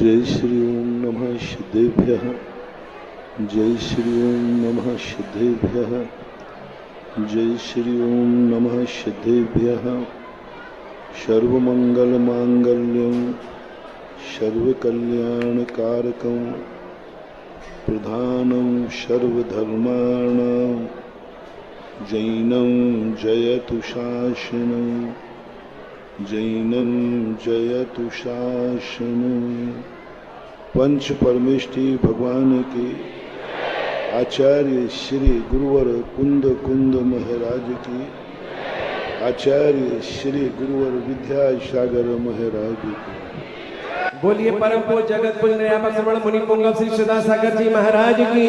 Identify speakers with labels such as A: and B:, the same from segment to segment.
A: जय श्री ओम नमः सिद्धेभ्यः। जय श्री ओम नमः सिद्धेभ्यः। जय श्री ओम नमः सिद्धेभ्यः। सर्वमंगलमांगल्यं सर्वकल्याणकारकं प्रधानं सर्वधर्माणां जैनं जयतु शासनं। जैनं जयतु शासनं। पंच परमेष्ठी भगवान के आचार्य श्री गुरुवर कुंद कुंद महाराज की, आचार्य श्री गुरुवर विद्यासागर महाराज की।
B: बोलिए परम पूज्य जगत पूज्य निर्यापक श्रवण मुनि पुंगव श्री सदासागर जी महाराज की,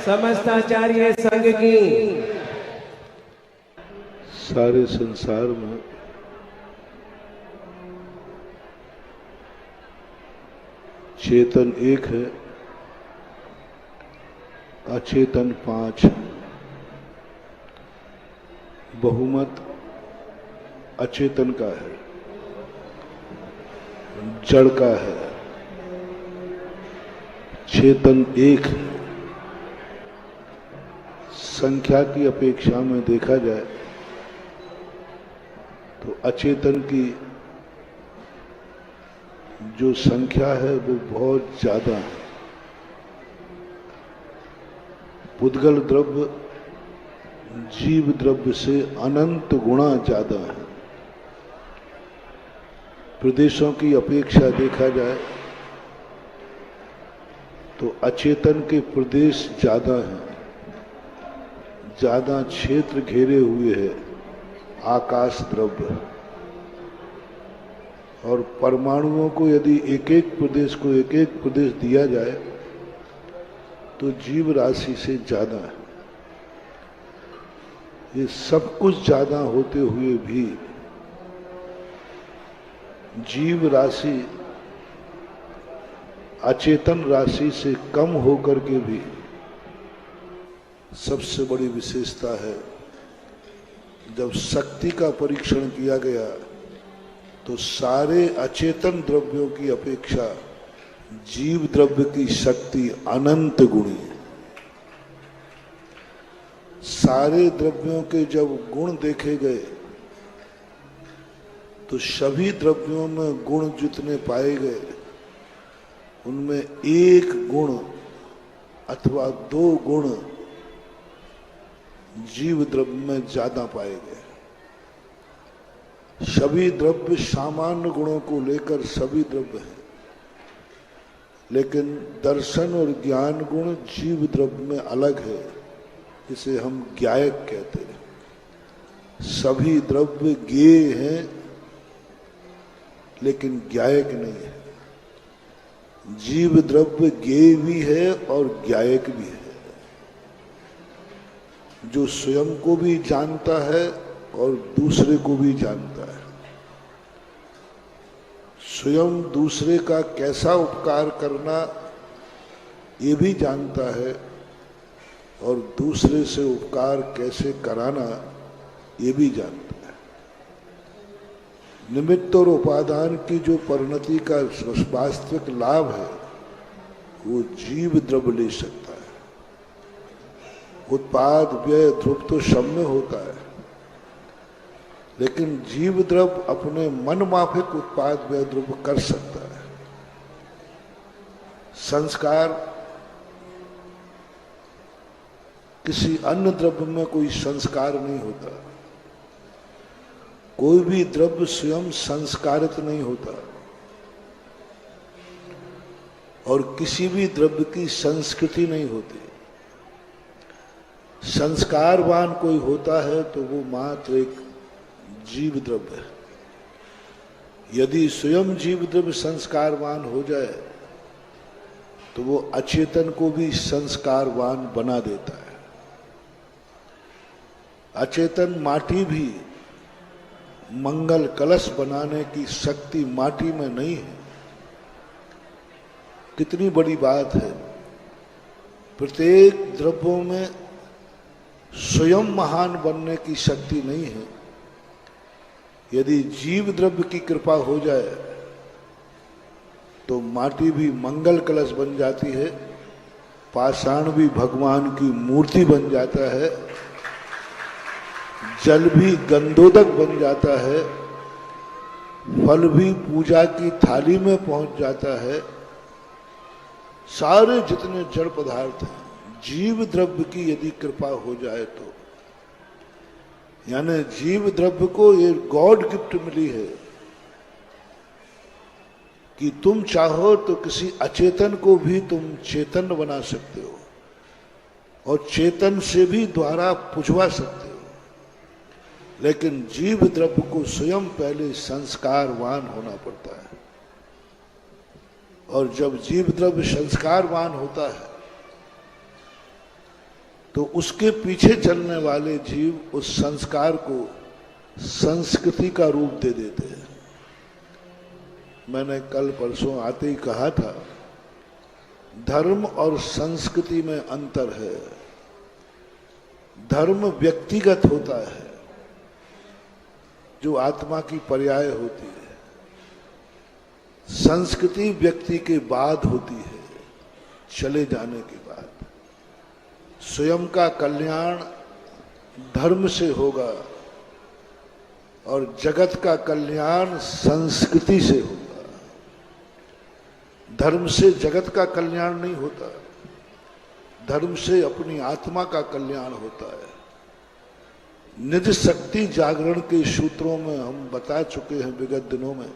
B: समस्त आचार्य संघ की।
A: सारे संसार में चेतन एक है, अचेतन पांच है। बहुमत अचेतन का है, जड़ का है, चेतन एक है। संख्या की अपेक्षा में देखा जाए तो अचेतन की जो संख्या है वो बहुत ज्यादा है। पुद्गल द्रव्य जीव द्रव्य से अनंत गुणा ज्यादा है। प्रदेशों की अपेक्षा देखा जाए तो अचेतन के प्रदेश ज्यादा हैं, ज्यादा क्षेत्र घेरे हुए है आकाश द्रव्य। और परमाणुओं को यदि एक एक प्रदेश को एक एक प्रदेश दिया जाए तो जीव राशि से ज्यादा है। ये सब कुछ ज्यादा होते हुए भी जीव राशि अचेतन राशि से कम होकर के भी सबसे बड़ी विशेषता है। जब शक्ति का परीक्षण किया गया तो सारे अचेतन द्रव्यों की अपेक्षा जीव द्रव्य की शक्ति अनंत गुणी है। सारे द्रव्यों के जब गुण देखे गए तो सभी द्रव्यों में गुण जितने पाए गए उनमें एक गुण अथवा दो गुण जीव द्रव्य में ज्यादा पाए गए। सभी द्रव्य सामान्य गुणों को लेकर सभी द्रव्य हैं, लेकिन दर्शन और ज्ञान गुण जीव द्रव्य में अलग है। इसे हम ज्ञायक कहते हैं। सभी द्रव्य ज्ञेय हैं लेकिन ज्ञायक नहीं है। जीव द्रव्य ज्ञेय भी है और ज्ञायक भी है। जो स्वयं को भी जानता है और दूसरे को भी जानता है। स्वयं दूसरे का कैसा उपकार करना ये भी जानता है और दूसरे से उपकार कैसे कराना ये भी जानता है। निमित्त और उपादान की जो परिणति का वास्तविक लाभ है वो जीव द्रव्य ले सकता है। उत्पाद व्यय ध्रुव तो सब में होता है, लेकिन जीव द्रव्य अपने मन माफिक उत्पाद व्यय द्रव्य कर सकता है। संस्कार किसी अन्य द्रव्य में कोई संस्कार नहीं होता। कोई भी द्रव्य स्वयं संस्कारित नहीं होता और किसी भी द्रव्य की संस्कृति नहीं होती। संस्कारवान कोई होता है तो वो मात्र एक जीव द्रव्य है। यदि स्वयं जीव द्रव्य संस्कारवान हो जाए तो वो अचेतन को भी संस्कारवान बना देता है। अचेतन माटी भी मंगल कलश बनाने की शक्ति माटी में नहीं है। कितनी बड़ी बात है। प्रत्येक द्रव्यों में स्वयं महान बनने की शक्ति नहीं है। यदि जीव द्रव्य की कृपा हो जाए तो माटी भी मंगल कलश बन जाती है, पाषाण भी भगवान की मूर्ति बन जाता है, जल भी गंधोदक बन जाता है, फल भी पूजा की थाली में पहुंच जाता है। सारे जितने जड़ पदार्थ हैं, जीव द्रव्य की यदि कृपा हो जाए तो, यानी जीव द्रव्य को ये गॉड गिफ्ट मिली है कि तुम चाहो तो किसी अचेतन को भी तुम चेतन बना सकते हो और चेतन से भी द्वारा पुजवा सकते हो। लेकिन जीव द्रव्य को स्वयं पहले संस्कारवान होना पड़ता है, और जब जीव द्रव्य संस्कारवान होता है तो उसके पीछे चलने वाले जीव उस संस्कार को संस्कृति का रूप दे देते हैं। मैंने कल परसों आते ही कहा था, धर्म और संस्कृति में अंतर है। धर्म व्यक्तिगत होता है, जो आत्मा की पर्याय होती है। संस्कृति व्यक्ति के बाद होती है, चले जाने के बाद। स्वयं का कल्याण धर्म से होगा और जगत का कल्याण संस्कृति से होगा। धर्म से जगत का कल्याण नहीं होता, धर्म से अपनी आत्मा का कल्याण होता है। निज शक्ति जागरण के सूत्रों में हम बता चुके हैं विगत दिनों में।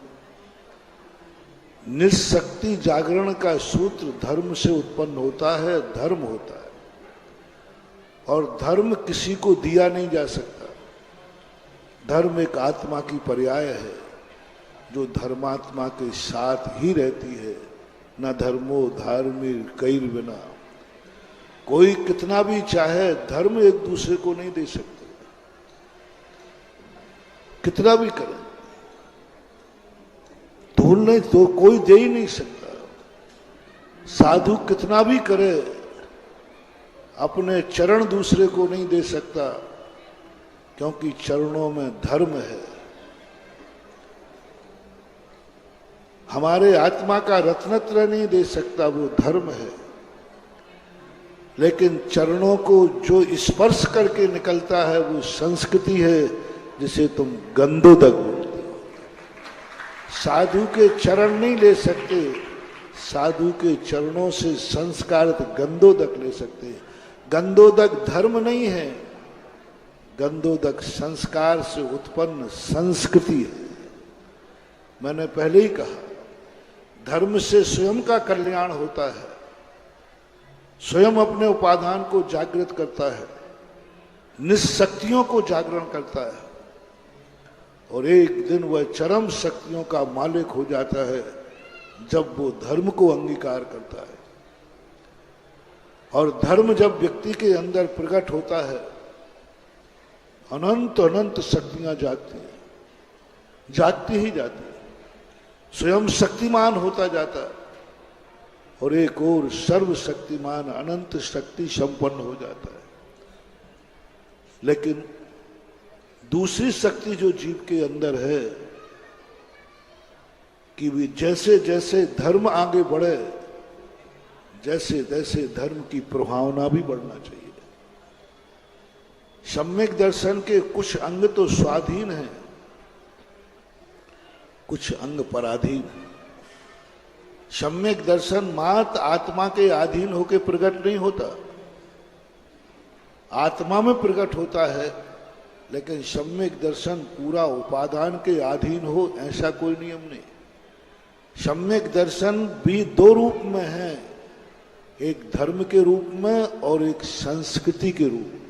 A: निज शक्ति जागरण का सूत्र धर्म से उत्पन्न होता है, धर्म होता है, और धर्म किसी को दिया नहीं जा सकता। धर्म एक आत्मा की पर्याय है जो धर्मात्मा के साथ ही रहती है। न धर्मो धार्मिक कई बिना, कोई कितना भी चाहे धर्म एक दूसरे को नहीं दे सकते, कितना भी करे धूल नहीं तो कोई दे ही नहीं सकता। साधु कितना भी करे अपने चरण दूसरे को नहीं दे सकता, क्योंकि चरणों में धर्म है। हमारे आत्मा का रत्नत्र नहीं दे सकता, वो धर्म है। लेकिन चरणों को जो स्पर्श करके निकलता है वो संस्कृति है, जिसे तुम गंधोदक बोलते हो। साधु के चरण नहीं ले सकते, साधु के चरणों से संस्कारित गंधोदक ले सकते। गंधोदक धर्म नहीं है, गंधोदक संस्कार से उत्पन्न संस्कृति है। मैंने पहले ही कहा, धर्म से स्वयं का कल्याण होता है, स्वयं अपने उपादान को जागृत करता है, निशक्तियों को जागरण करता है, और एक दिन वह चरम शक्तियों का मालिक हो जाता है जब वो धर्म को अंगीकार करता है। और धर्म जब व्यक्ति के अंदर प्रकट होता है, अनंत अनंत शक्तियां जागती हैं, जागती ही जाती है, स्वयं शक्तिमान होता जाता है, और एक और सर्वशक्तिमान अनंत शक्ति संपन्न हो जाता है। लेकिन दूसरी शक्ति जो जीव के अंदर है कि वे जैसे जैसे धर्म आगे बढ़े, जैसे जैसे धर्म की प्रभावना भी बढ़ना चाहिए। सम्यक दर्शन के कुछ अंग तो स्वाधीन हैं, कुछ अंग पराधीन है। सम्यक दर्शन मात्र आत्मा के अधीन होकर प्रकट नहीं होता, आत्मा में प्रकट होता है, लेकिन सम्यक दर्शन पूरा उपादान के अधीन हो ऐसा कोई नियम नहीं। सम्यक दर्शन भी दो रूप में है, एक धर्म के रूप में और एक संस्कृति के रूप में।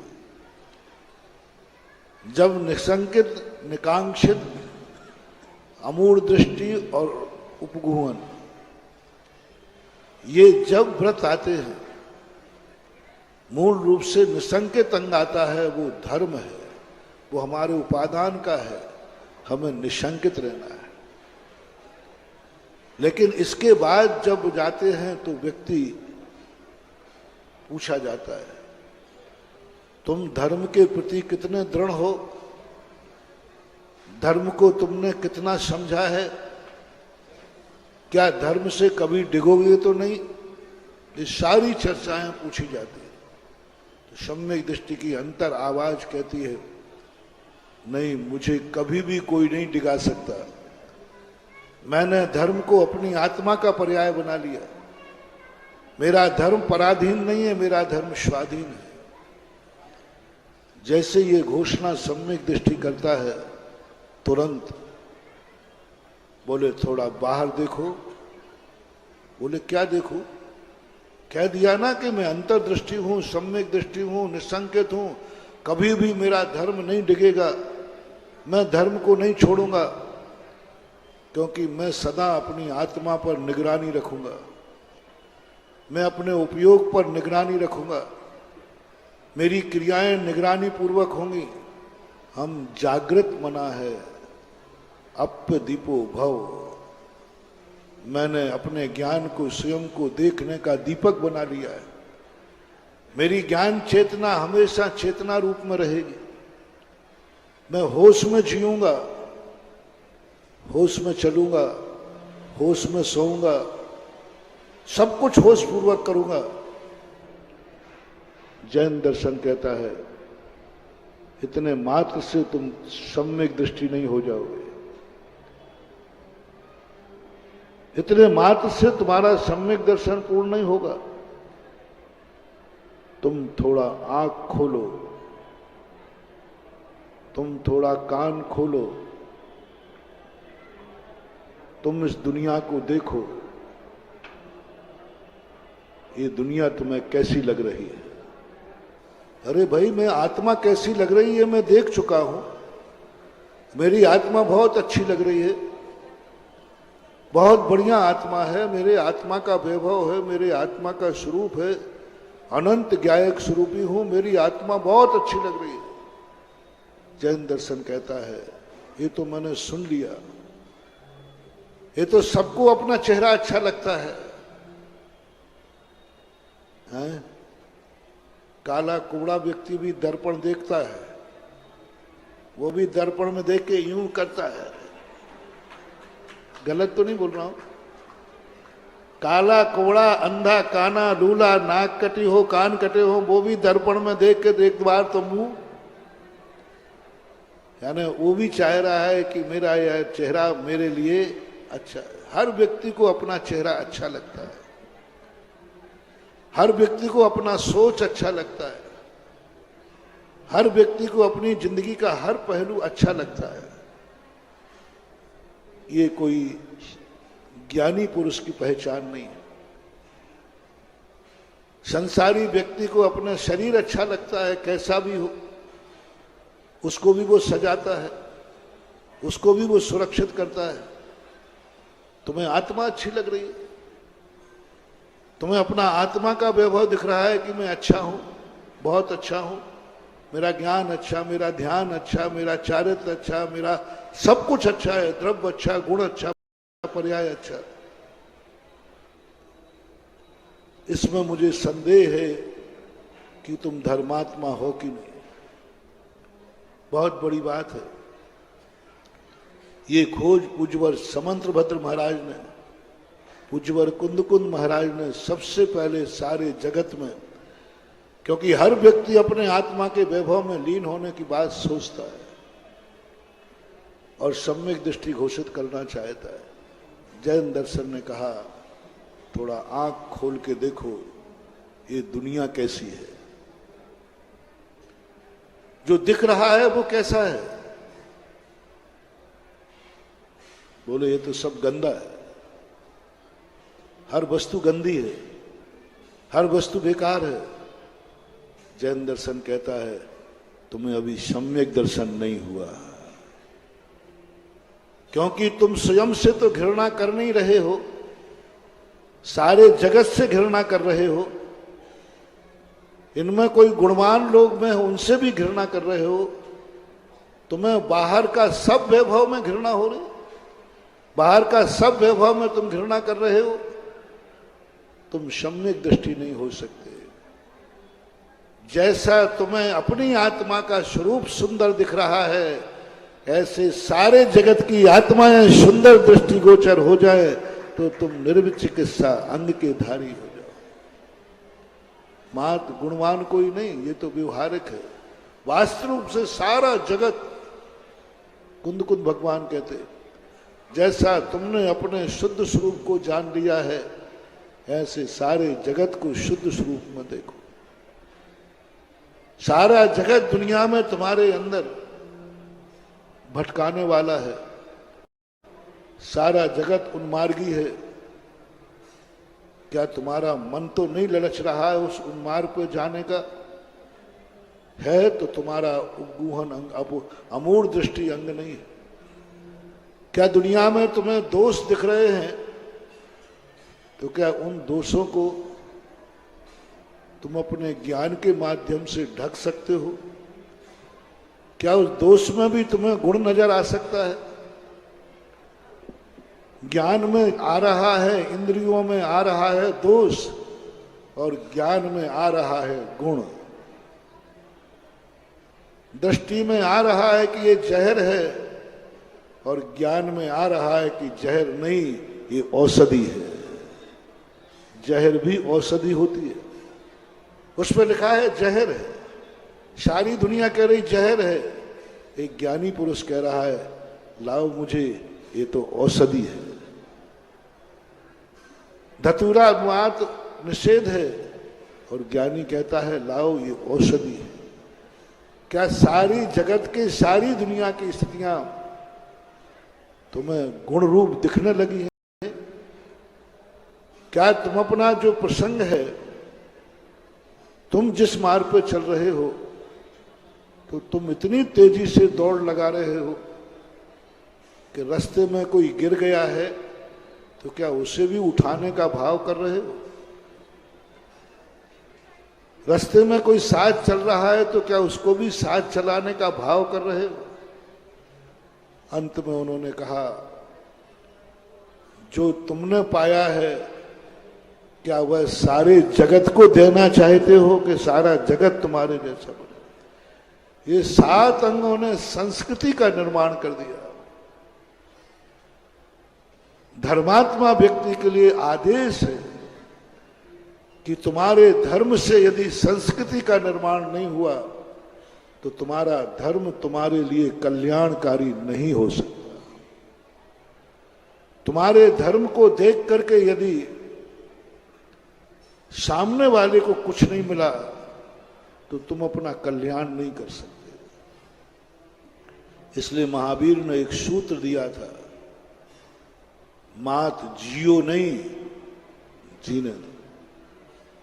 A: जब निसंकित, निकांक्षित, अमूढ़ दृष्टि और उपगुहन, ये जब व्रत आते हैं, मूल रूप से निसंकित अंग आता है, वो धर्म है, वो हमारे उपादान का है, हमें निशंकित रहना है। लेकिन इसके बाद जब जाते हैं तो व्यक्ति पूछा जाता है, तुम धर्म के प्रति कितने दृढ़ हो, धर्म को तुमने कितना समझा है। क्या धर्म से कभी डिगोगे तो नहीं? ये सारी चर्चाएं पूछी जाती है। तो सम्यक दृष्टि की अंतर आवाज कहती है, नहीं, मुझे कभी भी कोई नहीं डिगा सकता। मैंने धर्म को अपनी आत्मा का पर्याय बना लिया। मेरा धर्म पराधीन नहीं है, मेरा धर्म स्वाधीन है। जैसे ये घोषणा सम्यक दृष्टि करता है, तुरंत बोले थोड़ा बाहर देखो। बोले क्या देखो? कह दिया ना कि मैं अंतर्दृष्टि हूं, सम्यक दृष्टि हूं, निसंकेत हूं, कभी भी मेरा धर्म नहीं डिगेगा, मैं धर्म को नहीं छोड़ूंगा, क्योंकि मैं सदा अपनी आत्मा पर निगरानी रखूंगा, मैं अपने उपयोग पर निगरानी रखूंगा, मेरी क्रियाएं निगरानी पूर्वक होंगी। हम जागृत मना है, अप्य दीपो भव। मैंने अपने ज्ञान को, स्वयं को देखने का दीपक बना लिया है। मेरी ज्ञान चेतना हमेशा चेतना रूप में रहेगी। मैं होश में जीऊंगा, होश में चलूंगा, होश में सोऊंगा, सब कुछ होश पूर्वक करूंगा। जैन दर्शन कहता है, इतने मात्र से तुम सम्यक दृष्टि नहीं हो जाओगे। इतने मात्र से तुम्हारा सम्यक दर्शन पूर्ण नहीं होगा। तुम थोड़ा आंख खोलो, तुम थोड़ा कान खोलो, तुम इस दुनिया को देखो। ये दुनिया तुम्हें कैसी लग रही है? अरे भाई, मैं आत्मा कैसी लग रही है मैं देख चुका हूं। मेरी आत्मा बहुत अच्छी लग रही है, बहुत बढ़िया आत्मा है, मेरे आत्मा का वैभव है, मेरे आत्मा का स्वरूप है, अनंत ज्ञायक स्वरूपी हूं, मेरी आत्मा बहुत अच्छी लग रही है। जैन दर्शन कहता है, ये तो मैंने सुन लिया, ये तो सबको अपना चेहरा अच्छा लगता है, हैं? काला कुबड़ा व्यक्ति भी दर्पण देखता है, वो भी दर्पण में देख के यूं करता है। गलत तो नहीं बोल रहा हूं? काला कुबड़ा, अंधा, काना, लूला, नाक कटी हो, कान कटे हो, वो भी दर्पण में देख के एक बार तो मुंह, यानी वो भी चाह रहा है कि मेरा यह चेहरा मेरे लिए अच्छा है। हर व्यक्ति को अपना चेहरा अच्छा लगता है, हर व्यक्ति को अपना सोच अच्छा लगता है, हर व्यक्ति को अपनी जिंदगी का हर पहलू अच्छा लगता है। ये कोई ज्ञानी पुरुष की पहचान नहीं है। संसारी व्यक्ति को अपना शरीर अच्छा लगता है, कैसा भी हो, उसको भी वो सजाता है, उसको भी वो सुरक्षित करता है। तुम्हें आत्मा अच्छी लग रही है, तुम्हें अपना आत्मा का वैभव दिख रहा है कि मैं अच्छा हूं, बहुत अच्छा हूं, मेरा ज्ञान अच्छा, मेरा ध्यान अच्छा, मेरा चारित्र अच्छा, मेरा सब कुछ अच्छा है, द्रव्य अच्छा, गुण अच्छा, पर्याय अच्छा। इसमें मुझे संदेह है कि तुम धर्मात्मा हो कि नहीं। बहुत बड़ी बात है। ये खोज पूज्यवर समंत्रभद्र महाराज ने, पूज्यवर कुंदकुंद महाराज ने सबसे पहले सारे जगत में, क्योंकि हर व्यक्ति अपने आत्मा के वैभव में लीन होने की बात सोचता है और सम्यक दृष्टि घोषित करना चाहता है। जैन दर्शन ने कहा, थोड़ा आंख खोल के देखो, ये दुनिया कैसी है, जो दिख रहा है वो कैसा है। बोले ये तो सब गंदा है, हर वस्तु गंदी है, हर वस्तु बेकार है। जैन दर्शन कहता है, तुम्हें अभी सम्यक दर्शन नहीं हुआ, क्योंकि तुम स्वयं से तो घृणा कर नहीं रहे हो, सारे जगत से घृणा कर रहे हो। इनमें कोई गुणवान लोग में उनसे भी घृणा कर रहे हो। तुम्हें बाहर का सब वैभव में घृणा हो रही, बाहर का सब वैभव में तुम घृणा कर रहे हो। तुम सम्यक दृष्टि नहीं हो सकते। जैसा तुम्हें अपनी आत्मा का स्वरूप सुंदर दिख रहा है, ऐसे सारे जगत की आत्माएं सुंदर दृष्टिगोचर हो जाए, तो तुम निर्विचिकित्सा अंग के धारी हो जाओ। मात गुणवान कोई नहीं, ये तो व्यवहारिक है। वास्तव रूप से सारा जगत, कुंद कुंद भगवान कहते, जैसा तुमने अपने शुद्ध स्वरूप को जान लिया है, ऐसे सारे जगत को शुद्ध स्वरूप में देखो। सारा जगत दुनिया में तुम्हारे अंदर भटकाने वाला है, सारा जगत उन्मार्गी है। क्या तुम्हारा मन तो नहीं ललच रहा है उस उन्मार्ग पे जाने का? है तो तुम्हारा उद्गूहन अंग, अमूढ़ दृष्टि अंग नहीं है। क्या दुनिया में तुम्हें दोष दिख रहे हैं, तो क्या उन दोषों को तुम अपने ज्ञान के माध्यम से ढक सकते हो? क्या उस दोष में भी तुम्हें गुण नजर आ सकता है? ज्ञान में आ रहा है, इंद्रियों में आ रहा है दोष, और ज्ञान में आ रहा है गुण। दृष्टि में आ रहा है कि ये जहर है, और ज्ञान में आ रहा है कि जहर नहीं, ये औषधि है। जहर भी औषधि होती है, उस पर लिखा है जहर है। सारी दुनिया कह रही जहर है, एक ज्ञानी पुरुष कह रहा है लाओ मुझे, ये तो औषधि है। धतूरा मात निषेध है, और ज्ञानी कहता है लाओ ये औषधि है। क्या सारी जगत के, सारी दुनिया की स्थितियां तुम्हें गुण रूप दिखने लगी हैं? क्या तुम अपना जो प्रसंग है, तुम जिस मार्ग पर चल रहे हो, तो तुम इतनी तेजी से दौड़ लगा रहे हो कि रास्ते में कोई गिर गया है तो क्या उसे भी उठाने का भाव कर रहे हो? रास्ते में कोई साथ चल रहा है तो क्या उसको भी साथ चलाने का भाव कर रहे हो? अंत में उन्होंने कहा जो तुमने पाया है, क्या वह सारे जगत को देना चाहते हो कि सारा जगत तुम्हारे जैसा बने? ये 7 अंगों ने संस्कृति का निर्माण कर दिया। धर्मात्मा व्यक्ति के लिए आदेश है कि तुम्हारे धर्म से यदि संस्कृति का निर्माण नहीं हुआ तो तुम्हारा धर्म तुम्हारे लिए कल्याणकारी नहीं हो सकता। तुम्हारे धर्म को देख करके यदि सामने वाले को कुछ नहीं मिला तो तुम अपना कल्याण नहीं कर सकते। इसलिए महावीर ने एक सूत्र दिया था, मात जियो नहीं जीने दो।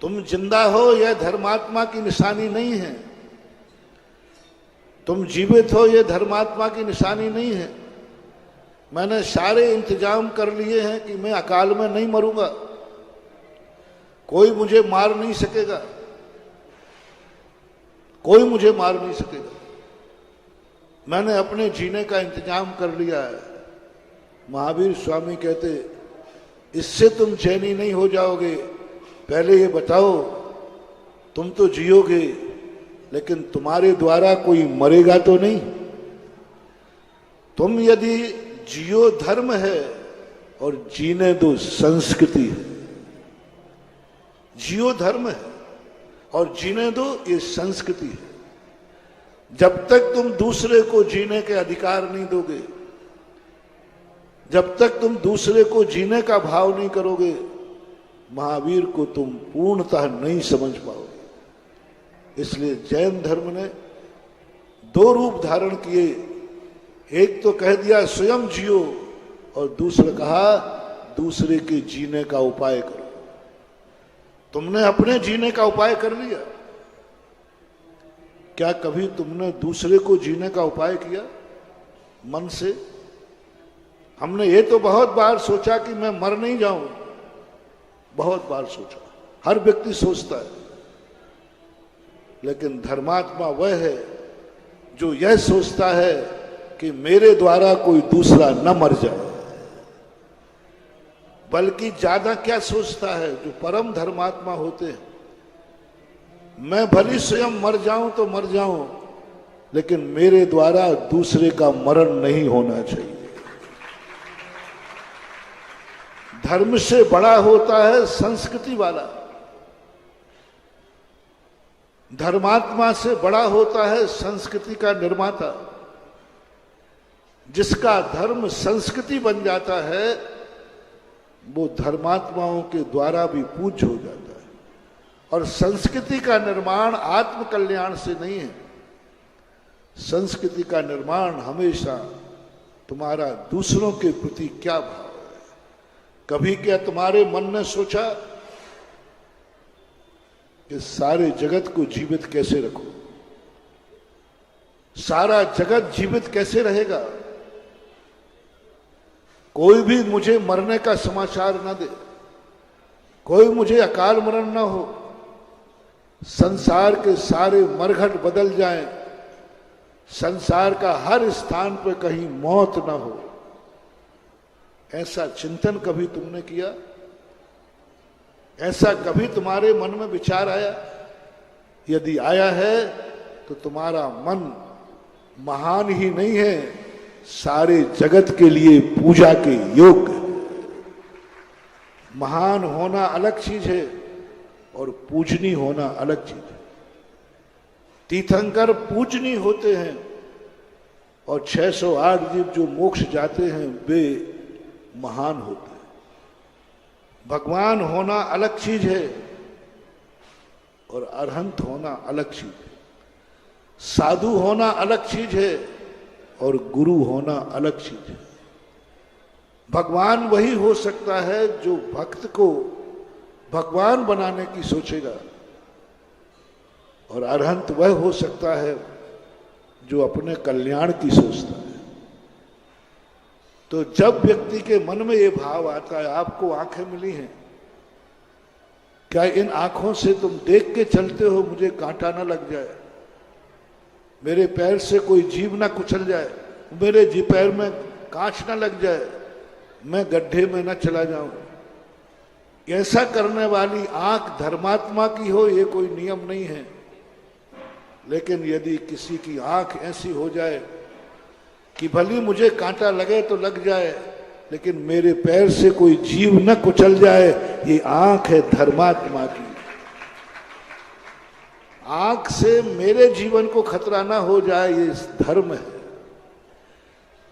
A: तुम जिंदा हो यह धर्मात्मा की निशानी नहीं है, तुम जीवित हो यह धर्मात्मा की निशानी नहीं है। मैंने सारे इंतजाम कर लिए हैं कि मैं अकाल में नहीं मरूंगा, कोई मुझे मार नहीं सकेगा, कोई मुझे मार नहीं सकेगा। मैंने अपने जीने का इंतजाम कर लिया है। महावीर स्वामी कहते इससे तुम चैनी नहीं हो जाओगे। पहले ये बताओ, तुम तो जियोगे लेकिन तुम्हारे द्वारा कोई मरेगा तो नहीं। तुम यदि जियो धर्म है और जीने दो संस्कृति है। जियो धर्म है और जीने दो ये संस्कृति है। जब तक तुम दूसरे को जीने के अधिकार नहीं दोगे, जब तक तुम दूसरे को जीने का भाव नहीं करोगे, महावीर को तुम पूर्णतः नहीं समझ पाओगे। इसलिए जैन धर्म ने 2 रूप धारण किए। एक तो कह दिया स्वयं जियो, और दूसरा कहा दूसरे के जीने का उपाय करो। तुमने अपने जीने का उपाय कर लिया, क्या कभी तुमने दूसरे को जीने का उपाय किया मन से? हमने ये तो बहुत बार सोचा कि मैं मर नहीं जाऊं, बहुत बार सोचा, हर व्यक्ति सोचता है। लेकिन धर्मात्मा वह है जो यह सोचता है कि मेरे द्वारा कोई दूसरा न मर जाए। बल्कि ज्यादा क्या सोचता है जो परम धर्मात्मा होते हैं, मैं भली स्वयं मर जाऊं तो मर जाऊं, लेकिन मेरे द्वारा दूसरे का मरण नहीं होना चाहिए। धर्म से बड़ा होता है संस्कृति वाला, धर्मात्मा से बड़ा होता है संस्कृति का निर्माता। जिसका धर्म संस्कृति बन जाता है वो धर्मात्माओं के द्वारा भी पूज्य हो जाता है। और संस्कृति का निर्माण आत्म कल्याण से नहीं है, संस्कृति का निर्माण हमेशा तुम्हारा दूसरों के प्रति क्या भाव है। कभी क्या तुम्हारे मन ने सोचा कि सारे जगत को जीवित कैसे रखो, सारा जगत जीवित कैसे रहेगा, कोई भी मुझे मरने का समाचार न दे, कोई मुझे अकाल मरण न हो, संसार के सारे मरघट बदल जाएं, संसार का हर स्थान पर कहीं मौत न हो। ऐसा चिंतन कभी तुमने किया? ऐसा कभी तुम्हारे मन में विचार आया? यदि आया है तो तुम्हारा मन महान ही नहीं है, सारे जगत के लिए पूजा के योग्य। महान होना अलग चीज है और पूजनी होना अलग चीज है। तीर्थंकर पूजनी होते हैं और 608 जीव जो मोक्ष जाते हैं वे महान होते हैं। भगवान होना अलग चीज है और अरहंत होना अलग चीज है। साधु होना अलग चीज है और गुरु होना अलग चीज है। भगवान वही हो सकता है जो भक्त को भगवान बनाने की सोचेगा, और अरहंत वह हो सकता है जो अपने कल्याण की सोचता है। तो जब व्यक्ति के मन में ये भाव आता है, आपको आंखें मिली हैं, क्या इन आंखों से तुम देख के चलते हो मुझे कांटा ना लग जाए, मेरे पैर से कोई जीव ना कुचल जाए, मेरे जी पैर में कांच ना लग जाए, मैं गड्ढे में ना चला जाऊं। ऐसा करने वाली आंख धर्मात्मा की हो ये कोई नियम नहीं है। लेकिन यदि किसी की आंख ऐसी हो जाए कि भली मुझे कांटा लगे तो लग जाए लेकिन मेरे पैर से कोई जीव न कुचल जाए, ये आंख है धर्मात्मा की। आंख से मेरे जीवन को खतरा ना हो जाए ये धर्म है,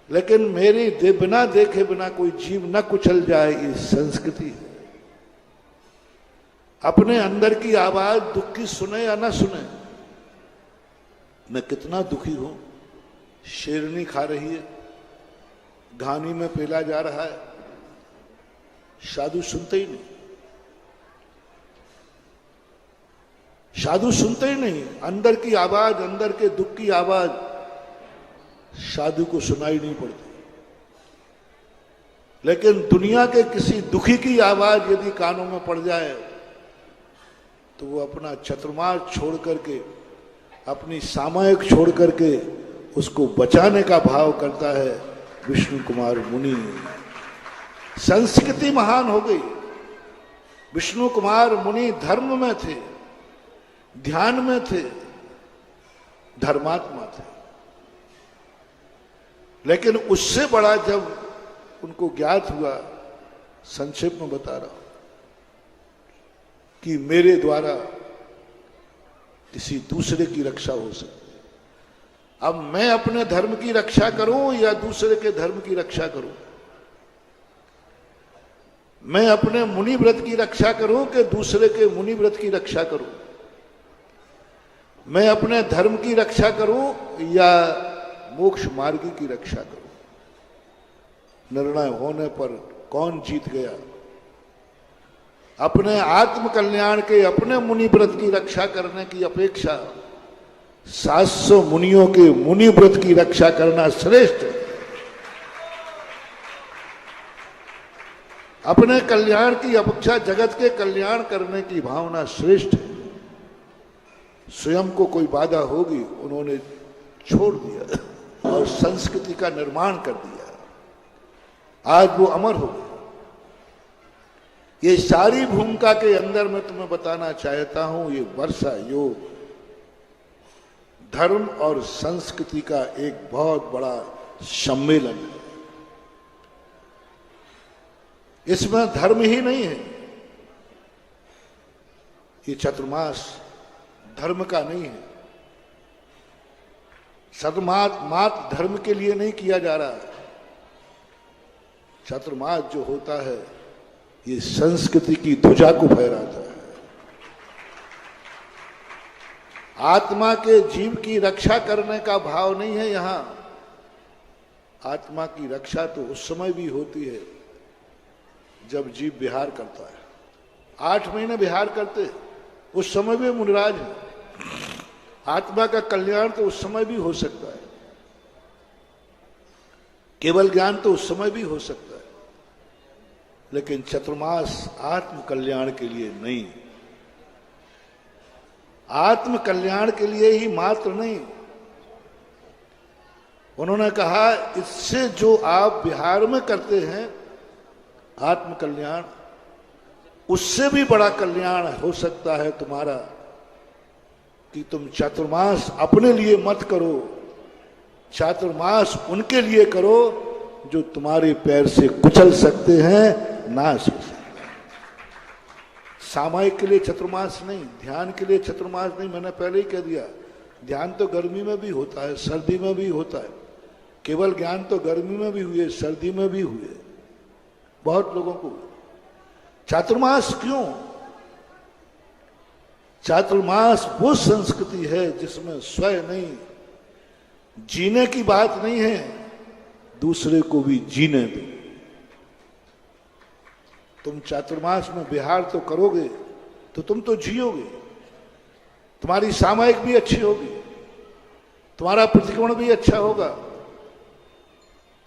A: लेकिन मेरी बिना देखे बिना कोई जीव न कुचल जाए ये संस्कृति है। अपने अंदर की आवाज दुख की सुने या ना सुने, मैं कितना दुखी हूं, शेरनी खा रही है, घानी में पेला जा रहा है, साधु सुनते ही नहीं, साधु सुनते ही नहीं। अंदर की आवाज, अंदर के दुख की आवाज साधु को सुनाई नहीं पड़ती। लेकिन दुनिया के किसी दुखी की आवाज यदि कानों में पड़ जाए तो वो अपना चतुर्मार्ग छोड़ करके, अपनी सामायिक छोड़ करके उसको बचाने का भाव करता है। विष्णु कुमार मुनि, संस्कृति महान हो गई। विष्णु कुमार मुनि धर्म में थे, ध्यान में थे, धर्मात्मा थे। लेकिन उससे बड़ा जब उनको ज्ञात हुआ, संक्षेप में बता रहा हूं, कि मेरे द्वारा किसी दूसरे की रक्षा हो सकती है। अब मैं अपने धर्म की रक्षा करूं या दूसरे के धर्म की रक्षा करूं? मैं अपने मुनि व्रत की रक्षा करूं कि दूसरे के मुनि व्रत की रक्षा करूं? मैं अपने धर्म की रक्षा करूं या मोक्ष मार्गी की रक्षा करूं? निर्णय होने पर कौन जीत गया? अपने आत्म कल्याण के, अपने मुनि व्रत की रक्षा करने की अपेक्षा 700 मुनियों के मुनि व्रत की रक्षा करना श्रेष्ठ है। अपने कल्याण की अपेक्षा जगत के कल्याण करने की भावना श्रेष्ठ है। स्वयं को कोई बाधा होगी उन्होंने छोड़ दिया और संस्कृति का निर्माण कर दिया। आज वो अमर हो गए। ये सारी भूमिका के अंदर मैं तुम्हें बताना चाहता हूं, ये वर्षा योग धर्म और संस्कृति का एक बहुत बड़ा सम्मेलन है। इसमें धर्म ही नहीं है। ये चातुर्मास धर्म का नहीं है। चातुर्मास मात्र धर्म के लिए नहीं किया जा रहा है। चातुर्मास जो होता है ये संस्कृति की ध्वजा को फहराता है। आत्मा के जीव की रक्षा करने का भाव नहीं है यहां। आत्मा की रक्षा तो उस समय भी होती है जब जीव विहार करता है। 8 महीने विहार करते, उस समय भी मुनिराज है। आत्मा का कल्याण तो उस समय भी हो सकता है, केवल ज्ञान तो उस समय भी हो सकता है, लेकिन चतुर्मास आत्म कल्याण के लिए नहीं। आत्म कल्याण के लिए ही मात्र नहीं, उन्होंने कहा इससे जो आप विहार में करते हैं आत्म कल्याण, उससे भी बड़ा कल्याण हो सकता है तुम्हारा कि तुम चातुर्मास अपने लिए मत करो, चातुर्मास उनके लिए करो जो तुम्हारे पैर से कुचल सकते हैं, नाश हो सकते हैं। सामायिक के लिए चतुर्मास नहीं, ध्यान के लिए चतुर्मास नहीं। मैंने पहले ही कह दिया, ध्यान तो गर्मी में भी होता है, सर्दी में भी होता है। केवल ज्ञान तो गर्मी में भी हुए, सर्दी में भी हुए, बहुत लोगों को। चातुर्मास क्यों? चातुर्मास वो संस्कृति है जिसमें स्वयं नहीं, जीने की बात नहीं है, दूसरे को भी जीने दो। तुम चातुर्मास में विहार तो करोगे तो तुम तो जियोगे, तुम्हारी सामायिक भी अच्छी होगी, तुम्हारा प्रतिक्रमण भी अच्छा होगा,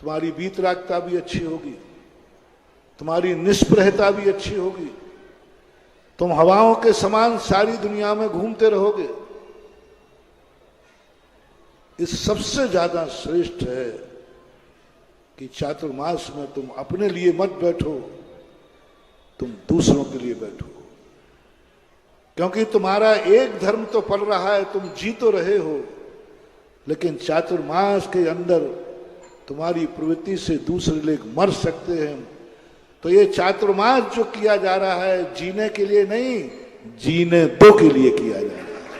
A: तुम्हारी वीतरागता भी अच्छी होगी, तुम्हारी निष्प्रहता भी अच्छी होगी, तुम हवाओं के समान सारी दुनिया में घूमते रहोगे। इस सबसे ज्यादा श्रेष्ठ है कि चातुर्मास में तुम अपने लिए मत बैठो, तुम दूसरों के लिए बैठो। क्योंकि तुम्हारा एक धर्म तो पल रहा है, तुम जी तो रहे हो, लेकिन चातुर्मास के अंदर तुम्हारी प्रवृत्ति से दूसरे लोग मर सकते हैं। तो ये चातुर्मास जो किया जा रहा है जीने के लिए नहीं, जीने दो के लिए किया जा रहा है।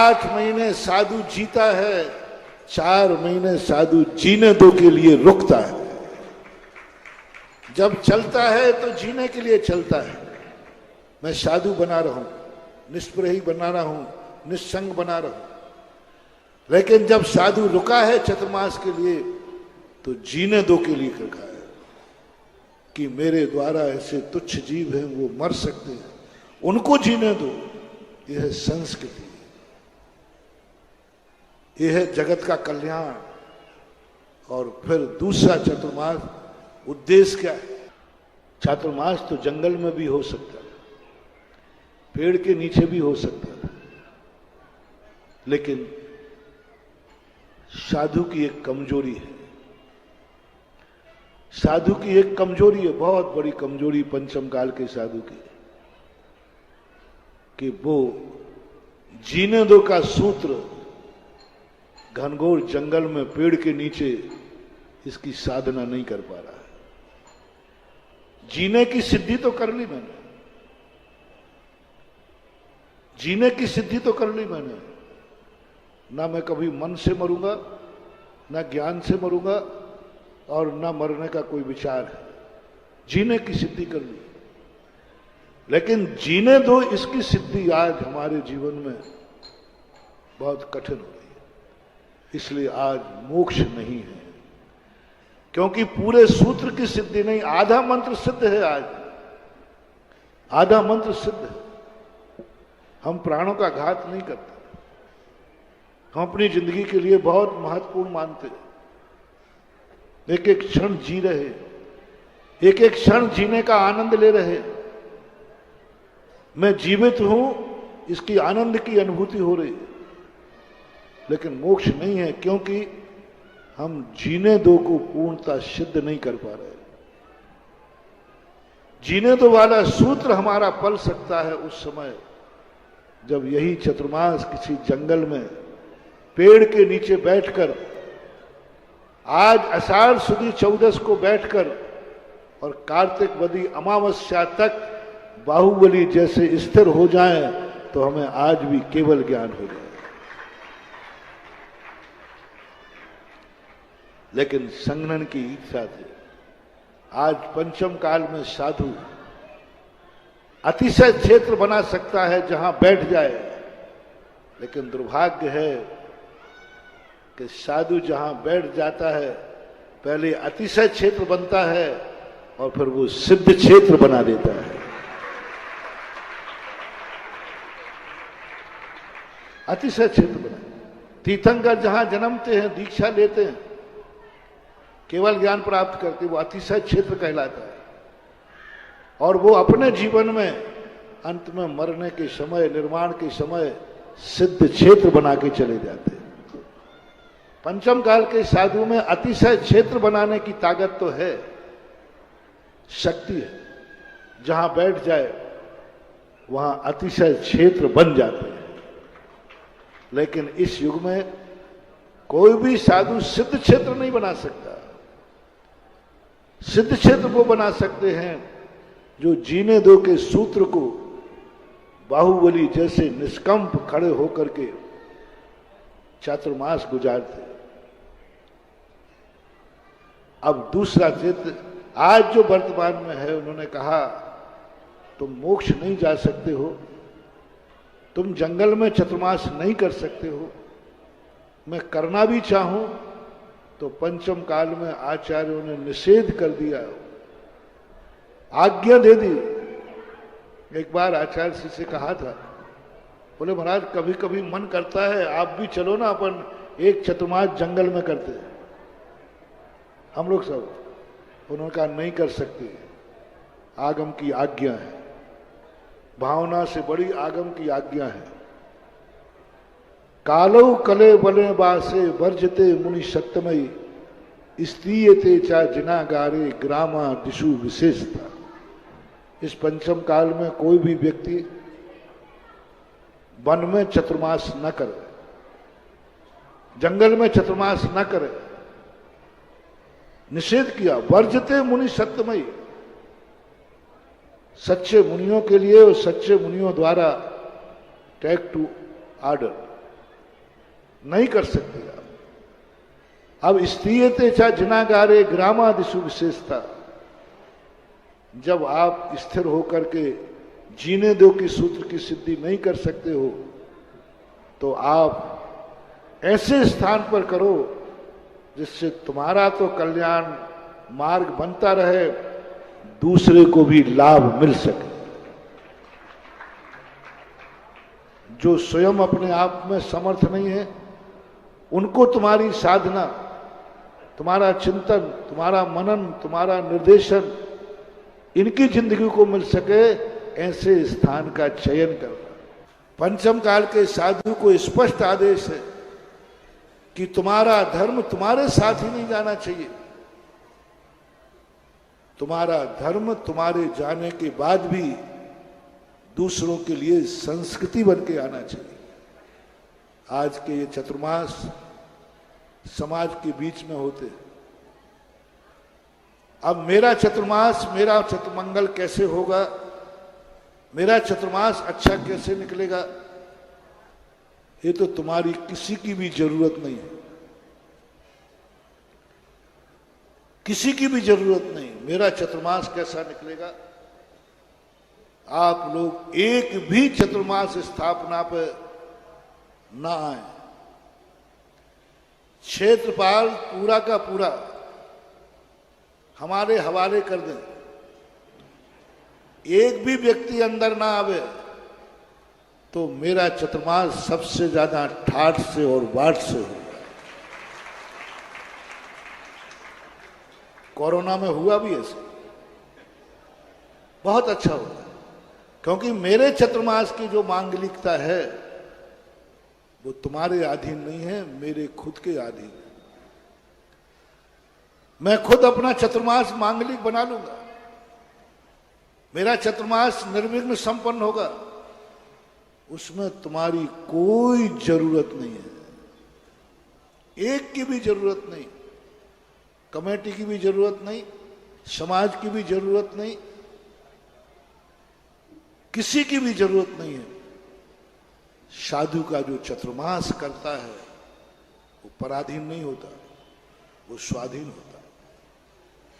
A: 8 महीने साधु जीता है, 4 महीने साधु जीने दो के लिए रुकता है। जब चलता है तो जीने के लिए चलता है। मैं साधु बना रहा हूं, निष्प्रही बना रहा हूं, निस्संग बना रहा हूं, लेकिन जब साधु रुका है चतुर्मास के लिए तो जीने दो के लिए रखा है कि मेरे द्वारा ऐसे तुच्छ जीव हैं, वो मर सकते हैं, उनको जीने दो। यह है संस्कृति, यह है जगत का कल्याण। और फिर दूसरा चतुर्मास उद्देश्य क्या है? चातुर्मास तो जंगल में भी हो सकता है, पेड़ के नीचे भी हो सकता है, लेकिन साधु की एक कमजोरी है। साधु की एक कमजोरी है, बहुत बड़ी कमजोरी पंचम काल के साधु की, कि वो जीने दो का सूत्र घनघोर जंगल में पेड़ के नीचे इसकी साधना नहीं कर पा रहा है। जीने की सिद्धि तो कर ली मैंने, जीने की सिद्धि तो कर ली मैंने, ना मैं कभी मन से मरूंगा, ना ज्ञान से मरूंगा, और ना मरने का कोई विचार है। जीने की सिद्धि कर ली, लेकिन जीने दो इसकी सिद्धि आज हमारे जीवन में बहुत कठिन हो रही है। इसलिए आज मोक्ष नहीं है, क्योंकि पूरे सूत्र की सिद्धि नहीं, आधा मंत्र सिद्ध है। आज आधा मंत्र सिद्ध है। हम प्राणों का घात नहीं करते, हम अपनी जिंदगी के लिए बहुत महत्वपूर्ण मानते हैं। एक एक क्षण जी रहे, एक एक क्षण जीने का आनंद ले रहे। मैं जीवित हूं, इसकी आनंद की अनुभूति हो रही है, लेकिन मोक्ष नहीं है, क्योंकि हम जीने दो को पूर्णता सिद्ध नहीं कर पा रहे। जीने दो वाला सूत्र हमारा पल सकता है उस समय जब यही चतुर्मास किसी जंगल में पेड़ के नीचे बैठकर आज आषाढ़ सुदी 14 को बैठकर और कार्तिक वदी अमावस्या तक बाहुबली जैसे स्थिर हो जाएं तो हमें आज भी केवल ज्ञान हो जाए। लेकिन संघनन की इच्छा थी। आज पंचम काल में साधु अतिशय क्षेत्र बना सकता है जहां बैठ जाए, लेकिन दुर्भाग्य है कि साधु जहां बैठ जाता है पहले अतिशय क्षेत्र बनता है और फिर वो सिद्ध क्षेत्र बना देता है। अतिशय क्षेत्र बना। तीर्थंकर जहां जन्मते हैं, दीक्षा लेते हैं, केवल ज्ञान प्राप्त करते, वो अतिशय क्षेत्र कहलाता है। और वो अपने जीवन में अंत में मरने के समय, निर्वाण के समय सिद्ध क्षेत्र बना के चले जाते हैं। पंचम काल के साधु में अतिशय क्षेत्र बनाने की ताकत तो है, शक्ति है। जहां बैठ जाए वहां अतिशय क्षेत्र बन जाते हैं। लेकिन इस युग में कोई भी साधु सिद्ध क्षेत्र नहीं बना सकता। सिद्ध क्षेत्र वो बना सकते हैं जो जीने दो के सूत्र को बाहुबली जैसे निष्कंप खड़े होकर के चातुर्मास गुजारते। अब दूसरा चित्र आज जो वर्तमान में है, उन्होंने कहा तुम मोक्ष नहीं जा सकते हो, तुम जंगल में चतुर्मास नहीं कर सकते हो। मैं करना भी चाहूं तो पंचम काल में आचार्यों ने निषेध कर दिया, आज्ञा दे दी। एक बार आचार्य जी से कहा था, बोले महाराज कभी कभी मन करता है आप भी चलो ना, अपन एक चतुर्मास जंगल में करते हैं हम लोग सब। उन्होंने कहा नहीं कर सकते, आगम की आज्ञा है, भावना से बड़ी आगम की आज्ञा है। कालो कले बले बासे वर्जते मुनि सत्यमयी स्त्रीयते चा जिनागारे ग्रामा दिशु विशेषता। इस पंचम काल में कोई भी व्यक्ति वन में चतुर्मास न करे, जंगल में चतुर्मास न करे, निषेध किया। वर्जते मुनि सत्यमयी, सच्चे मुनियों के लिए और सच्चे मुनियों द्वारा टेक टू ऑर्डर नहीं कर सकते आप। अब स्त्रीयते चा जिनागारे ग्रामादिशु विशेषता, जब आप स्थिर होकर के जीने दो की सूत्र की सिद्धि नहीं कर सकते हो तो आप ऐसे स्थान पर करो जिससे तुम्हारा तो कल्याण मार्ग बनता रहे, दूसरे को भी लाभ मिल सके। जो स्वयं अपने आप में समर्थ नहीं है उनको तुम्हारी साधना, तुम्हारा चिंतन, तुम्हारा मनन, तुम्हारा निर्देशन इनकी जिंदगी को मिल सके, ऐसे स्थान का चयन करना। पंचम काल के साधु को स्पष्ट आदेश है कि तुम्हारा धर्म तुम्हारे साथ ही नहीं जाना चाहिए, तुम्हारा धर्म तुम्हारे जाने के बाद भी दूसरों के लिए संस्कृति बन के आना चाहिए। आज के ये चतुर्मास समाज के बीच में होते। अब मेरा चतुर्मास, मेरा चतुर्मंगल कैसे होगा, मेरा चतुर्मास अच्छा कैसे निकलेगा, ये तो तुम्हारी किसी की भी जरूरत नहीं है, किसी की भी जरूरत नहीं। मेरा चतुर्मास कैसा निकलेगा, आप लोग एक भी चतुर्मास स्थापना पर ना आए। क्षेत्रपाल पूरा का पूरा हमारे हवाले कर दें, एक भी व्यक्ति अंदर ना आवे तो मेरा चतुर्मास सबसे ज्यादा ठाठ से और बाट से होगा। कोरोना में हुआ भी ऐसे, बहुत अच्छा हुआ, क्योंकि मेरे चतुर्मास की जो मांगलिकता है वो तुम्हारे अधीन नहीं है, मेरे खुद के अधीन है। मैं खुद अपना चतुर्मास मांगलिक बना लूंगा, मेरा चतुर्मास निर्विघ्न संपन्न होगा, उसमें तुम्हारी कोई जरूरत नहीं है, एक की भी जरूरत नहीं। कमेटी की भी जरूरत नहीं, समाज की भी जरूरत नहीं, किसी की भी जरूरत नहीं है। साधु का जो चतुर्मास करता है वो पराधीन नहीं होता, वो स्वाधीन होता है।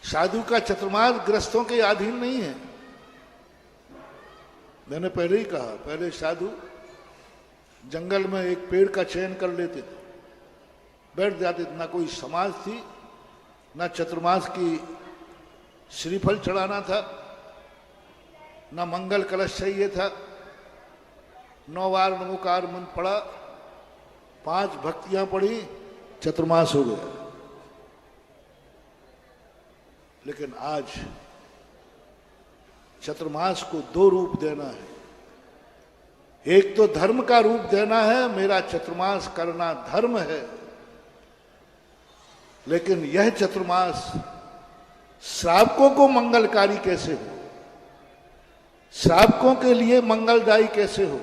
A: साधु का चतुर्मास ग्रस्तों के अधीन नहीं है। मैंने पहले ही कहा, पहले साधु जंगल में एक पेड़ का चयन कर लेते थे, बैठ जाते थे, ना कोई समाज थी, ना चतुर्मास की श्रीफल चढ़ाना था, ना मंगल कलश चाहिए था, 9 बार नमोकार मंत्र पढ़ा, 5 भक्तियां पढ़ी, चतुर्मास हो गया। लेकिन आज चतुर्मास को 2 रूप देना है। एक तो धर्म का रूप देना है, मेरा चतुर्मास करना धर्म है। लेकिन यह चतुर्मास श्रावकों को मंगलकारी कैसे हो, श्रावकों के लिए मंगलदायी कैसे हो,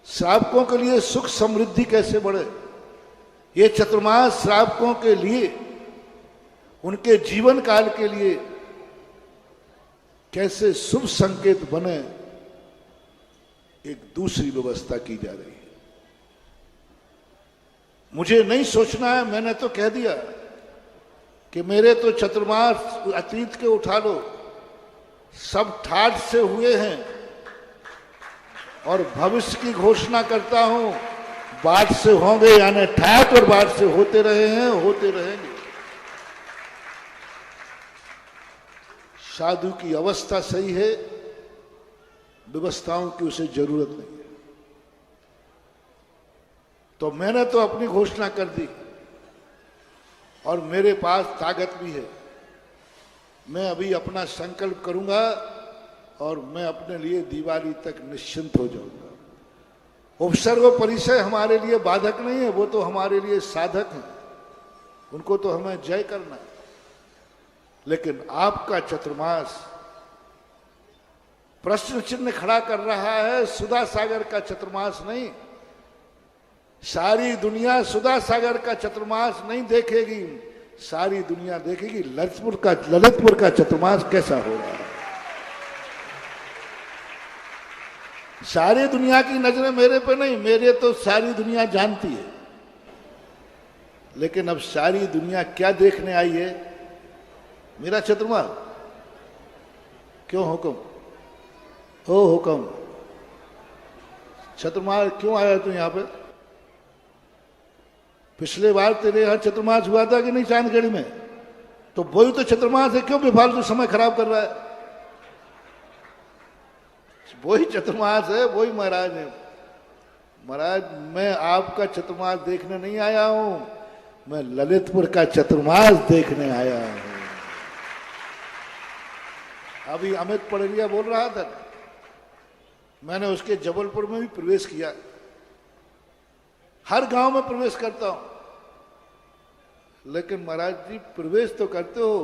A: श्रावकों के लिए सुख समृद्धि कैसे बढ़े, ये चतुर्मास श्रावकों के लिए, उनके जीवन काल के लिए कैसे शुभ संकेत बने, एक दूसरी व्यवस्था की जा रही है। मुझे नहीं सोचना है, मैंने तो कह दिया कि मेरे तो चतुर्मास अतीत के उठा लो, सब ठाठ से हुए हैं, और भविष्य की घोषणा करता हूं, बाट से होंगे, यानी ठाठ और बाट से होते रहे हैं, होते रहेंगे। साधु की अवस्था सही है, व्यवस्थाओं की उसे जरूरत नहीं है। तो मैंने तो अपनी घोषणा कर दी और मेरे पास ताकत भी है। मैं अभी अपना संकल्प करूंगा और मैं अपने लिए दिवाली तक निश्चिंत हो जाऊंगा। उपसर्ग परिचय हमारे लिए बाधक नहीं है, वो तो हमारे लिए साधक हैं, उनको तो हमें जय करना है। लेकिन आपका चतुर्मास प्रश्न चिन्ह खड़ा कर रहा है। सुधा सागर का चतुर्मास नहीं, सारी दुनिया सुधा सागर का चतुर्मास नहीं देखेगी, सारी दुनिया देखेगी ललितपुर का चतुर्मास कैसा हो रहा है। सारी दुनिया की नजरें मेरे पे नहीं, मेरे तो सारी दुनिया जानती है। लेकिन अब सारी दुनिया क्या देखने आई है? मेरा चतुर्मास। क्यों हुक्म? हो हुक्म, चतुर्मास क्यों आया तू यहां पे? पिछले बार तेरे यहां चतुर्मास हुआ था कि नहीं चांदगढ़ी में? तो वही तो चतुर्मास है, क्यों बेफालतू समय खराब कर रहा है? वही चतुर्मास है, वही महाराज है। महाराज मैं आपका चतुर्मास देखने नहीं आया हूं, मैं ललितपुर का चतुर्मास देखने आया हूं। अभी अमित पड़रिया बोल रहा था, मैंने उसके जबलपुर में भी प्रवेश किया, हर गांव में प्रवेश करता हूं। लेकिन महाराज जी प्रवेश तो करते हो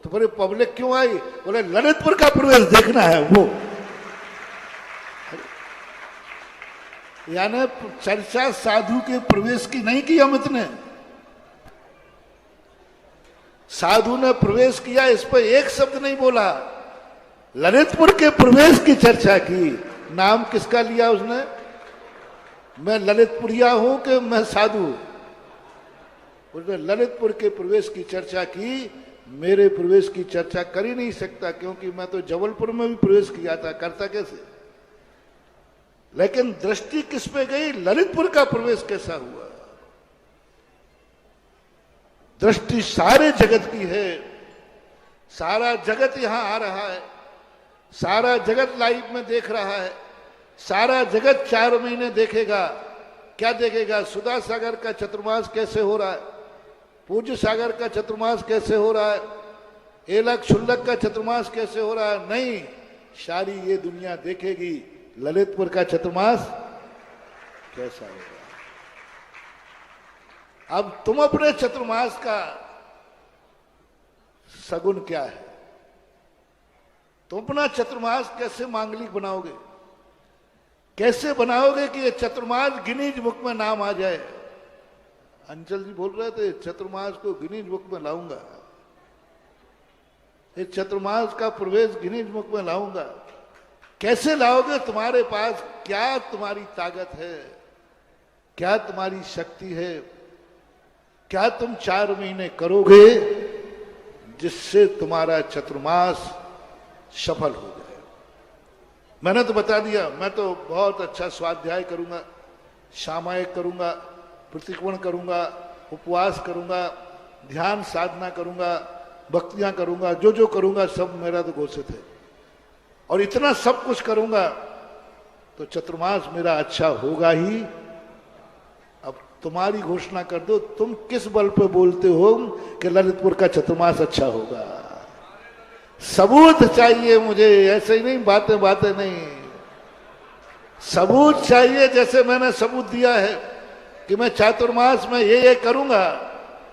A: तो फिर पब्लिक क्यों आई? बोले ललितपुर का प्रवेश देखना है। वो यानी चर्चा साधु के प्रवेश की नहीं की अमित ने, साधु ने प्रवेश किया, इस पर एक शब्द नहीं बोला। ललितपुर के प्रवेश की चर्चा की। नाम किसका लिया उसने? मैं ललितपुरिया हूं कि मैं साधु? उसने ललितपुर के प्रवेश की चर्चा की, मेरे प्रवेश की चर्चा कर ही नहीं सकता, क्योंकि मैं तो जबलपुर में भी प्रवेश किया था, करता कैसे? लेकिन दृष्टि किस पे गई? ललितपुर का प्रवेश कैसा हुआ? दृष्टि सारे जगत की है, सारा जगत यहां आ रहा है, सारा जगत लाइव में देख रहा है, सारा जगत 4 महीने देखेगा। क्या देखेगा? सुधा सागर का चतुर्मास कैसे हो रहा है, पूज्य सागर का चतुर्मास कैसे हो रहा है, एलक शुल्लक का चतुर्मास कैसे हो रहा है? नहीं, सारी ये दुनिया देखेगी ललितपुर का चतुर्मास कैसा होगा। अब तुम अपने चतुर्मास का सगुन क्या है? तुम अपना चतुर्मास कैसे मांगलिक बनाओगे? कैसे बनाओगे कि ये चतुर्मास गिनीज बुक में नाम आ जाए? अंचल जी बोल रहे थे चतुर्मास को गिनीज बुक में लाऊंगा। इस चतुर्मास का प्रवेश गिनीज बुक में लाऊंगा। कैसे लाओगे? तुम्हारे पास क्या तुम्हारी ताकत है, क्या तुम्हारी शक्ति है, क्या तुम 4 महीने करोगे जिससे तुम्हारा चतुर्मास सफल हो जाए? मैंने तो बता दिया, मैं तो बहुत अच्छा स्वाध्याय करूंगा, सामायिक करूंगा, प्रतिक्रमण करूंगा, उपवास करूंगा, ध्यान साधना करूंगा, भक्तियां करूंगा, जो जो करूंगा सब मेरा तो घोषित है। और इतना सब कुछ करूंगा तो चतुर्मास मेरा अच्छा होगा ही। अब तुम्हारी घोषणा कर दो, तुम किस बल पे बोलते हो कि ललितपुर का चतुर्मास अच्छा होगा? सबूत चाहिए मुझे, ऐसे ही नहीं बातें बातें नहीं, सबूत चाहिए। जैसे मैंने सबूत दिया है कि मैं चातुर्मास में ये करूंगा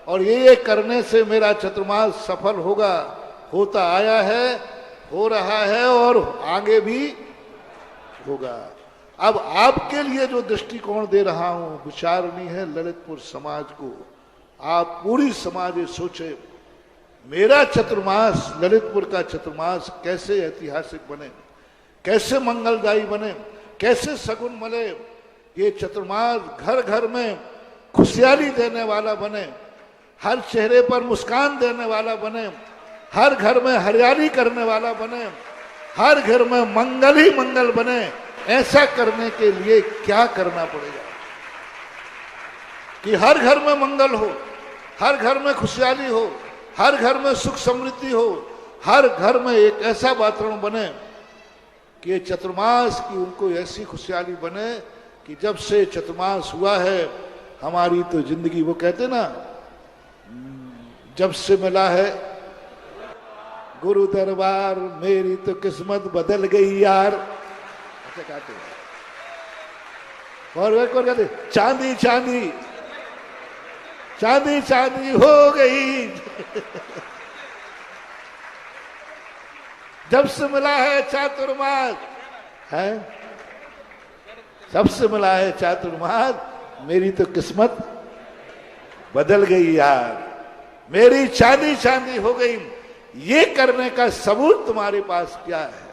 A: और ये करने से मेरा चतुर्मास सफल होगा, होता आया है, हो रहा है और आगे भी होगा। अब आपके लिए जो दृष्टिकोण दे रहा हूं विचारणी है ललितपुर समाज को। आप पूरी समाज ये सोचे मेरा चतुर्मास, ललितपुर का चतुर्मास कैसे ऐतिहासिक बने, कैसे मंगलदायी बने, कैसे सगुन मले। ये चतुर्मास घर घर में खुशहाली देने वाला बने, हर चेहरे पर मुस्कान देने वाला बने, हर घर में हरियाली करने वाला बने, हर घर में मंगल ही मंगल बने। ऐसा करने के लिए क्या करना पड़ेगा कि हर घर में मंगल हो, हर घर में खुशहाली हो, हर घर में सुख समृद्धि हो, हर घर में एक ऐसा वातावरण बने कि ये चतुर्मास की उनको ऐसी खुशहाली बने कि जब से चतुर्मास हुआ है हमारी तो जिंदगी, वो कहते ना, जब से मिला है गुरु दरबार मेरी तो किस्मत बदल गई यार। ऐसे कहते हैं। और वे कौन कहते? चांदी चांदी चांदी चांदी हो गई जब से मिला है चातुर्मास है, जब से मिला है चातुर्मास मेरी तो किस्मत बदल गई यार, मेरी चांदी चांदी हो गई। ये करने का सबूत तुम्हारे पास क्या है?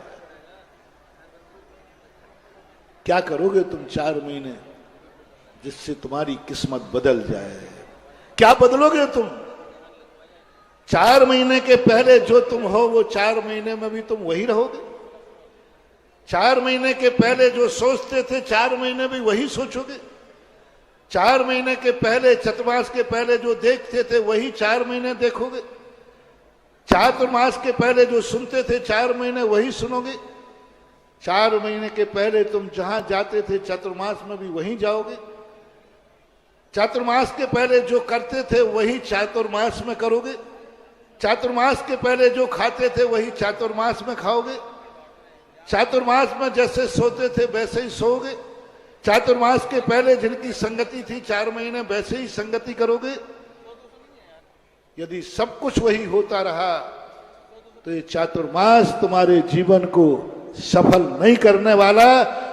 A: क्या करोगे तुम 4 महीने जिससे तुम्हारी किस्मत बदल जाए? क्या बदलोगे तुम? 4 महीने के पहले जो तुम हो वो 4 महीने में भी तुम वही रहोगे। 4 महीने के पहले जो सोचते थे 4 महीने भी वही सोचोगे। 4 महीने के पहले, चतुर्मास के पहले जो देखते थे वही 4 महीने देखोगे। चातुर्मास के पहले जो सुनते थे 4 महीने वही सुनोगे। 4 महीने के पहले तुम जहां जाते थे चतुर्मास में भी वहीं जाओगे। चातुर्मास के पहले जो करते थे वही चातुर्मास में करोगे। चातुर्मास के पहले जो खाते थे वही चातुर्मास में खाओगे। चातुर्मास में जैसे सोते थे वैसे ही सोओगे। चातुर्मास के पहले जिनकी संगति थी 4 महीने वैसे ही संगति करोगे। यदि सब कुछ वही होता रहा तो ये चातुर्मास तुम्हारे जीवन को सफल नहीं करने वाला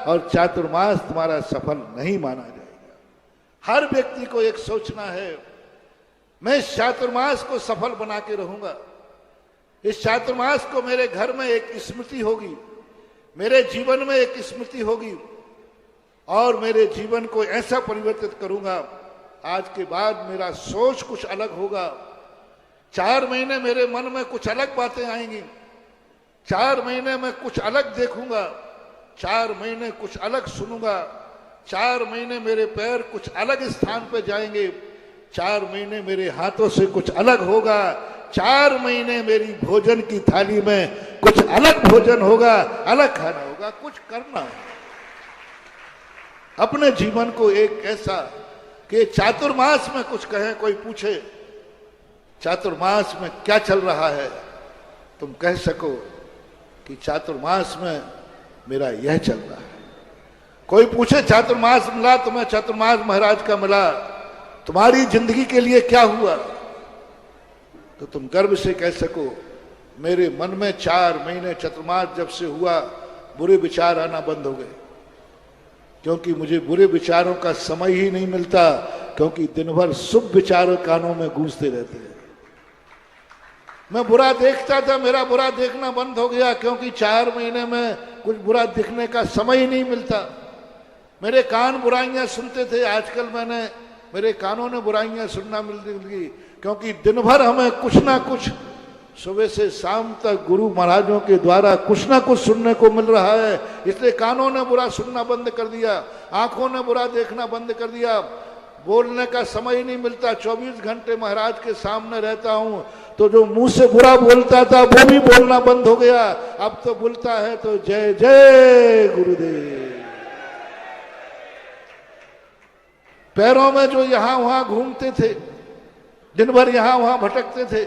A: और चातुर्मास तुम्हारा सफल नहीं माना जाएगा। हर व्यक्ति को एक सोचना है, मैं इस चातुर्मास को सफल बना के रहूंगा। इस चातुर्मास को मेरे घर में एक स्मृति होगी, मेरे जीवन में एक स्मृति होगी और मेरे जीवन को ऐसा परिवर्तित करूंगा। आज के बाद मेरा सोच कुछ अलग होगा। 4 महीने मेरे मन में कुछ अलग बातें आएंगी। 4 महीने में कुछ अलग देखूंगा। 4 महीने कुछ अलग सुनूंगा। 4 महीने मेरे पैर कुछ अलग स्थान पर जाएंगे। 4 महीने मेरे हाथों से कुछ अलग होगा। 4 महीने मेरी भोजन की थाली में कुछ अलग भोजन होगा, अलग खाना होगा। कुछ करना है अपने जीवन को एक ऐसा कि चातुर्मास में कुछ कहें, कोई पूछे चातुर्मास में क्या चल रहा है, तुम कह सको कि चातुर्मास में मेरा यह चल रहा है। कोई पूछे चातुर्मास मिला तुम्हें, चातुर्मास महाराज का मिला, तुम्हारी जिंदगी के लिए क्या हुआ, तो तुम गर्व से कह सको मेरे मन में 4 महीने चतुर्मास जब से हुआ बुरे विचार आना बंद हो गए। क्योंकि मुझे बुरे विचारों का समय ही नहीं मिलता, क्योंकि दिन भर शुभ विचार कानों में गूंजते रहते हैं। मैं बुरा देखता था, मेरा बुरा देखना बंद हो गया, क्योंकि 4 महीने में कुछ बुरा दिखने का समय ही नहीं मिलता। मेरे कान बुराइयां सुनते थे, आजकल मेरे कानों ने बुराइयां सुनना मिल गई, क्योंकि दिन भर हमें कुछ ना कुछ सुबह से शाम तक गुरु महाराजों के द्वारा कुछ ना कुछ सुनने को मिल रहा है। इसलिए कानों ने बुरा सुनना बंद कर दिया, आंखों ने बुरा देखना बंद कर दिया, बोलने का समय ही नहीं मिलता। 24 घंटे महाराज के सामने रहता हूं, तो जो मुंह से बुरा बोलता था वो भी बोलना बंद हो गया। अब तो बोलता है तो जय जय गुरुदेव। पैरों में जो यहां वहां घूमते थे, दिन भर यहां वहां भटकते थे,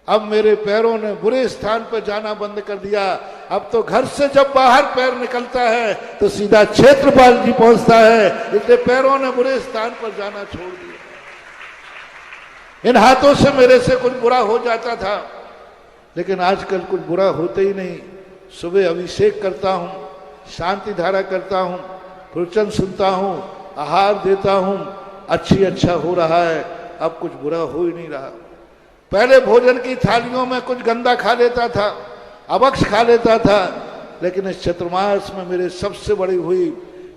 A: अब मेरे पैरों ने बुरे स्थान पर जाना बंद कर दिया। अब तो घर से जब बाहर पैर निकलता है तो सीधा क्षेत्रपाल जी पहुंचता है, इसलिए पैरों ने बुरे स्थान पर जाना छोड़ दिया। इन हाथों से मेरे से कुछ बुरा हो जाता था, लेकिन आजकल कुछ बुरा होते ही नहीं। सुबह अभिषेक करता हूं, शांति धारा करता हूं, प्रवचन सुनता हूं, आहार देता हूं, अच्छा हो रहा है। अब कुछ बुरा हो ही नहीं रहा। पहले भोजन की थालियों में कुछ गंदा खा लेता था, अभक्ष खा लेता था, लेकिन इस चतुर्मास में मेरे सबसे बड़ी हुई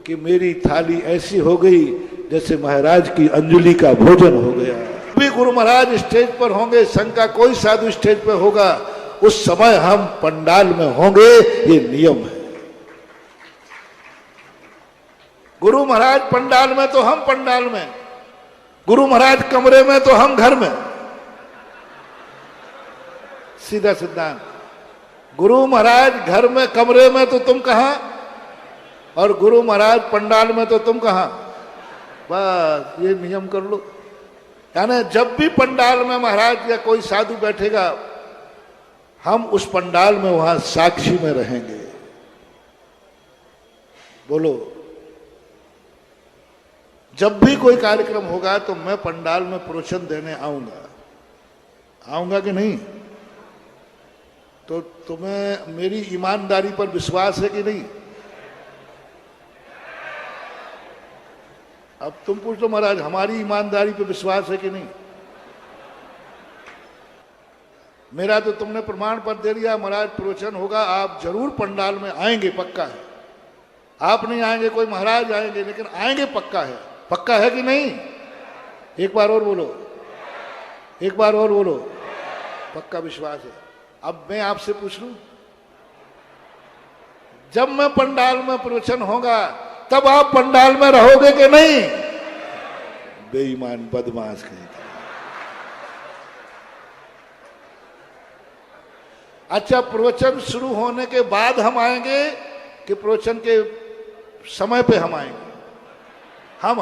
A: कि मेरी थाली ऐसी हो गई जैसे महाराज की अंजलि का भोजन हो गया। भी गुरु महाराज स्टेज पर होंगे, संघ का कोई साधु स्टेज पर होगा, उस समय हम पंडाल में होंगे, ये नियम है। गुरु महाराज पंडाल में तो हम पंडाल में, गुरु महाराज कमरे में तो हम घर में, सीधा सिद्धांत। गुरु महाराज घर में कमरे में तो तुम कहां, और गुरु महाराज पंडाल में तो तुम कहां। बस ये नियम कर लो। यानी जब भी पंडाल में महाराज या कोई साधु बैठेगा, हम उस पंडाल में वहां साक्षी में रहेंगे। बोलो, जब भी कोई कार्यक्रम होगा तो मैं पंडाल में प्रवचन देने आऊंगा कि नहीं? तो तुम्हें मेरी ईमानदारी पर विश्वास है कि नहीं? अब तुम पूछ लो, महाराज हमारी ईमानदारी पर विश्वास है कि नहीं? मेरा तो तुमने प्रमाण पत्र दे दिया, महाराज प्रवचन होगा, आप जरूर पंडाल में आएंगे, पक्का है। आप नहीं आएंगे, कोई महाराज आएंगे, लेकिन आएंगे पक्का है। पक्का है कि नहीं? एक बार और बोलो, एक बार और बोलो, पक्का विश्वास है। अब मैं आपसे पूछ लूं, जब मैं पंडाल में प्रवचन होगा तब आप पंडाल में रहोगे कि नहीं? बेईमान बदमाश कहीं। अच्छा, प्रवचन शुरू होने के बाद हम आएंगे कि प्रवचन के समय पे हम आएंगे? हम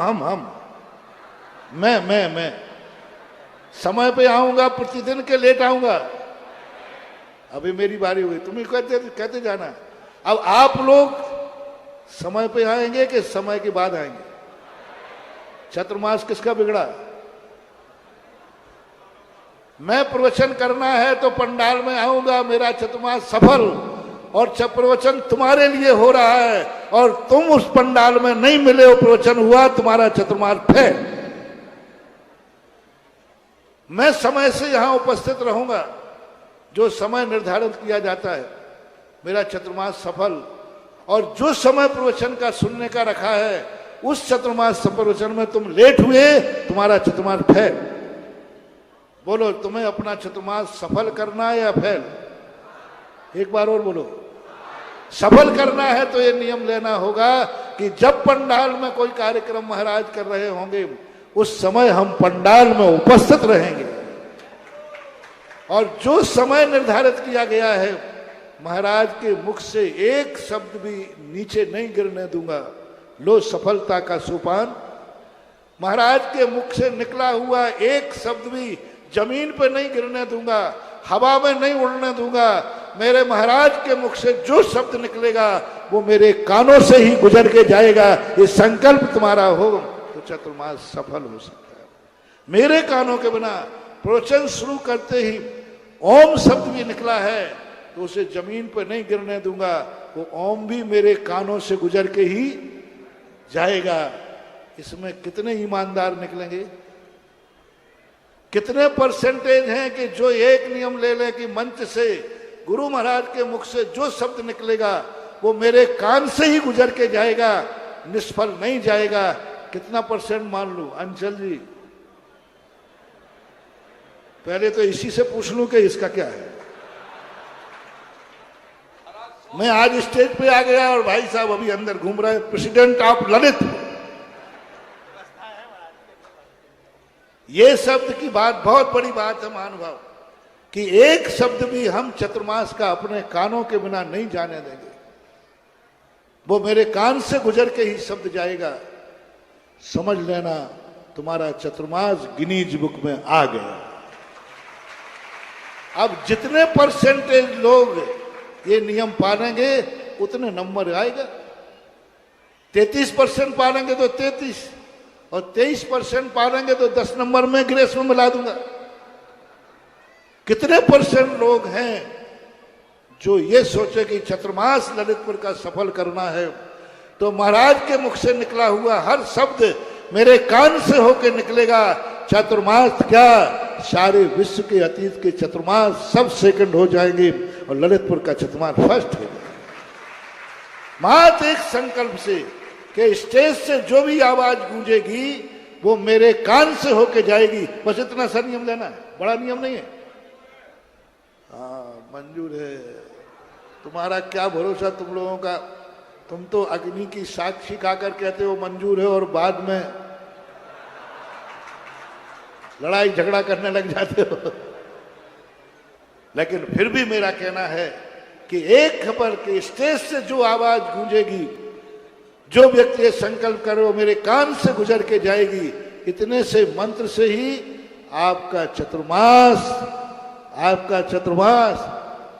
A: मैं समय पे आऊंगा, प्रतिदिन के लेट आऊंगा। अभी मेरी बारी हुई, तुम ही कहते जाना। अब आप लोग समय पे आएंगे कि समय के बाद आएंगे? चतुर्मास किसका बिगड़ा? मैं प्रवचन करना है तो पंडाल में आऊंगा, मेरा चतुर्मास सफल। और प्रवचन तुम्हारे लिए हो रहा है और तुम उस पंडाल में नहीं मिले हो, प्रवचन हुआ, तुम्हारा चतुर्मास फेल। मैं समय से यहां उपस्थित रहूंगा, जो समय निर्धारित किया जाता है, मेरा चतुर्मास सफल। और जो समय प्रवचन का सुनने का रखा है, उस चतुर्मास प्रवचन में तुम लेट हुए, तुम्हारा चतुर्मास फेल। बोलो, तुम्हें अपना चतुर्मास सफल करना है या फेल? एक बार और बोलो। सफल करना है तो ये नियम लेना होगा कि जब पंडाल में कोई कार्यक्रम महाराज कर रहे होंगे, उस समय हम पंडाल में उपस्थित रहेंगे। और जो समय निर्धारित किया गया है, महाराज के मुख से एक शब्द भी नीचे नहीं गिरने दूंगा। लो सफलता का सोपान। महाराज के मुख से निकला हुआ एक शब्द भी जमीन पे नहीं गिरने दूंगा, हवा में नहीं उड़ने दूंगा। मेरे महाराज के मुख से जो शब्द निकलेगा वो मेरे कानों से ही गुजर के जाएगा। ये संकल्प तुम्हारा हो तो चतुर्मास सफल हो सकता है। मेरे कानों के बिना प्रवचन शुरू करते ही ओम शब्द भी निकला है तो उसे जमीन पर नहीं गिरने दूंगा। वो ओम भी मेरे कानों से गुजर के ही जाएगा। इसमें कितने ईमानदार निकलेंगे? कितने परसेंटेज हैं कि जो एक नियम ले लें कि मंच से गुरु महाराज के मुख से जो शब्द निकलेगा वो मेरे कान से ही गुजर के जाएगा, निष्फल नहीं जाएगा? कितना परसेंट मान लूं? अंचल जी, पहले तो इसी से पूछ लूं कि इसका क्या है। मैं आज स्टेज पे आ गया और भाई साहब अभी अंदर घूम रहे हैं, प्रेसिडेंट ऑफ ललित। ये शब्द की बात बहुत बड़ी बात है महानुभाव, कि एक शब्द भी हम चतुर्मास का अपने कानों के बिना नहीं जाने देंगे। वो मेरे कान से गुजर के ही शब्द जाएगा। समझ लेना तुम्हारा चतुर्मास गिनीज बुक में आ गया। अब जितने परसेंटेज लोग ये नियम पालेंगे उतने नंबर आएगा। 33% पालेंगे तो 33, और 23% पालेंगे तो 10 नंबर में ग्रेस में मिला दूंगा। कितने परसेंट लोग हैं जो ये सोचे कि चतुर्मास ललितपुर का सफल करना है, तो महाराज के मुख से निकला हुआ हर शब्द मेरे कान से होकर निकलेगा। चतुर्मास क्या, सारे विश्व के अतीत के चतुर्मास सब सेकंड हो जाएंगे और ललितपुर का चतुर्मास फर्स्ट हो जाएगा। मात्र एक संकल्प से कि स्टेज से जो भी आवाज गूंजेगी वो मेरे कान से होके जाएगी। बस इतना सा नियम लेना है, बड़ा नियम नहीं है। हाँ, मंजूर है। तुम्हारा क्या भरोसा तुम लोगों का, तुम तो अग्नि की साक्षी खाकर कहते हो मंजूर है और बाद में लड़ाई झगड़ा करने लग जाते हो। लेकिन फिर भी मेरा कहना है कि एक खबर के स्टेज से जो आवाज गूंजेगी, जो व्यक्ति ये संकल्प करे वो मेरे कान से गुजर के जाएगी। इतने से मंत्र से ही आपका चतुर्मास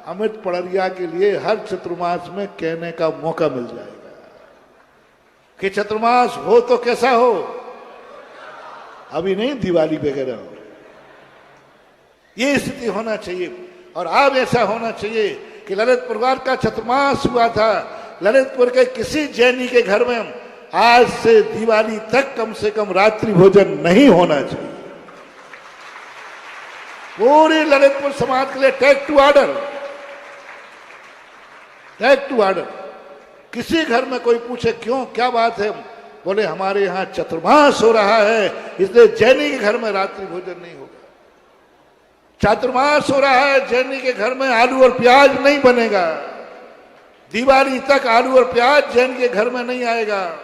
A: अमित पड़रिया के लिए हर चतुर्मास में कहने का मौका मिल जाएगा कि चतुर्मास हो तो कैसा हो, अभी नहीं दिवाली वगैरह हो। ये स्थिति होना चाहिए। और अब ऐसा होना चाहिए कि ललित परिवार का चतुर्मास हुआ था, ललितपुर के किसी जैनी के घर में आज से दिवाली तक कम से कम रात्रि भोजन नहीं होना चाहिए। पूरी ललितपुर समाज के लिए टेक टू ऑर्डर। किसी घर में कोई पूछे क्यों, क्या बात है, बोले हमारे यहाँ चतुर्मास हो रहा है इसलिए जैनी के घर में रात्रि भोजन नहीं होगा। चातुर्मास हो रहा है, जैनी के घर में आलू और प्याज नहीं बनेगा। दिवाली तक आलू और प्याज जैन के घर में नहीं आएगा।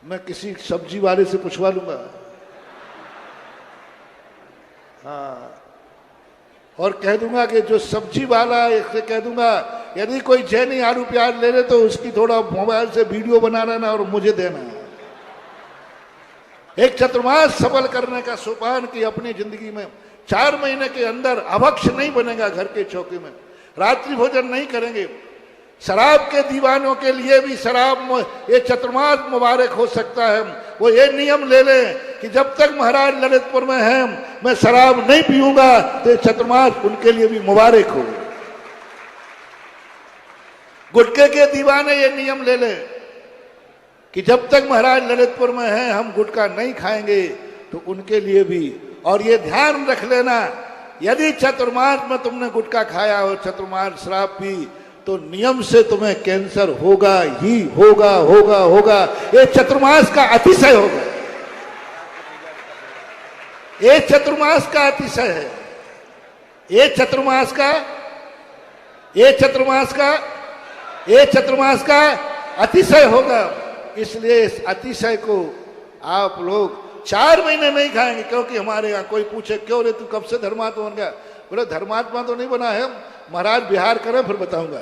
A: मैं किसी सब्जी वाले से पूछवा लूंगा। हाँ, और कह दूंगा कि जो सब्जी वाला है इससे कह दूंगा यदि कोई जैनी आलू प्याज ले ले तो उसकी थोड़ा मोबाइल से वीडियो बना लेना और मुझे देना। एक चतुर्मास सफल करने का सोपान की अपनी जिंदगी में 4 महीने के अंदर अभक्ष नहीं बनेगा। घर के चौके में रात्रि भोजन नहीं करेंगे। शराब के दीवानों के लिए भी शराब ये चतुर्मास मुबारक हो सकता है। वो ये नियम ले लें कि जब तक महाराज ललितपुर में हैं मैं शराब नहीं पीऊंगा, तो ये चतुर्मास उनके लिए भी मुबारक हो। गुटखे के दीवाने ये नियम ले लें कि जब तक महाराज ललितपुर में हैं हम गुटखा नहीं खाएंगे, तो उनके लिए भी। और ये ध्यान रख लेना, यदि चतुर्मास में तुमने गुटखा खाया और चतुर्मास शराब पी तो नियम से तुम्हें कैंसर होगा ही होगा। ये चतुर्मास का अतिशय होगा। ये चतुर्मास का अतिशय है। ये चतुर्मास का अतिशय होगा। इसलिए इस अतिशय को आप लोग 4 महीने नहीं खाएंगे। क्योंकि हमारे यहाँ कोई पूछे क्यों रे तू कब से धर्मात्मा बन गया, बोले धर्मात्मा तो नहीं बना है, महाराज बिहार करें फिर बताऊंगा।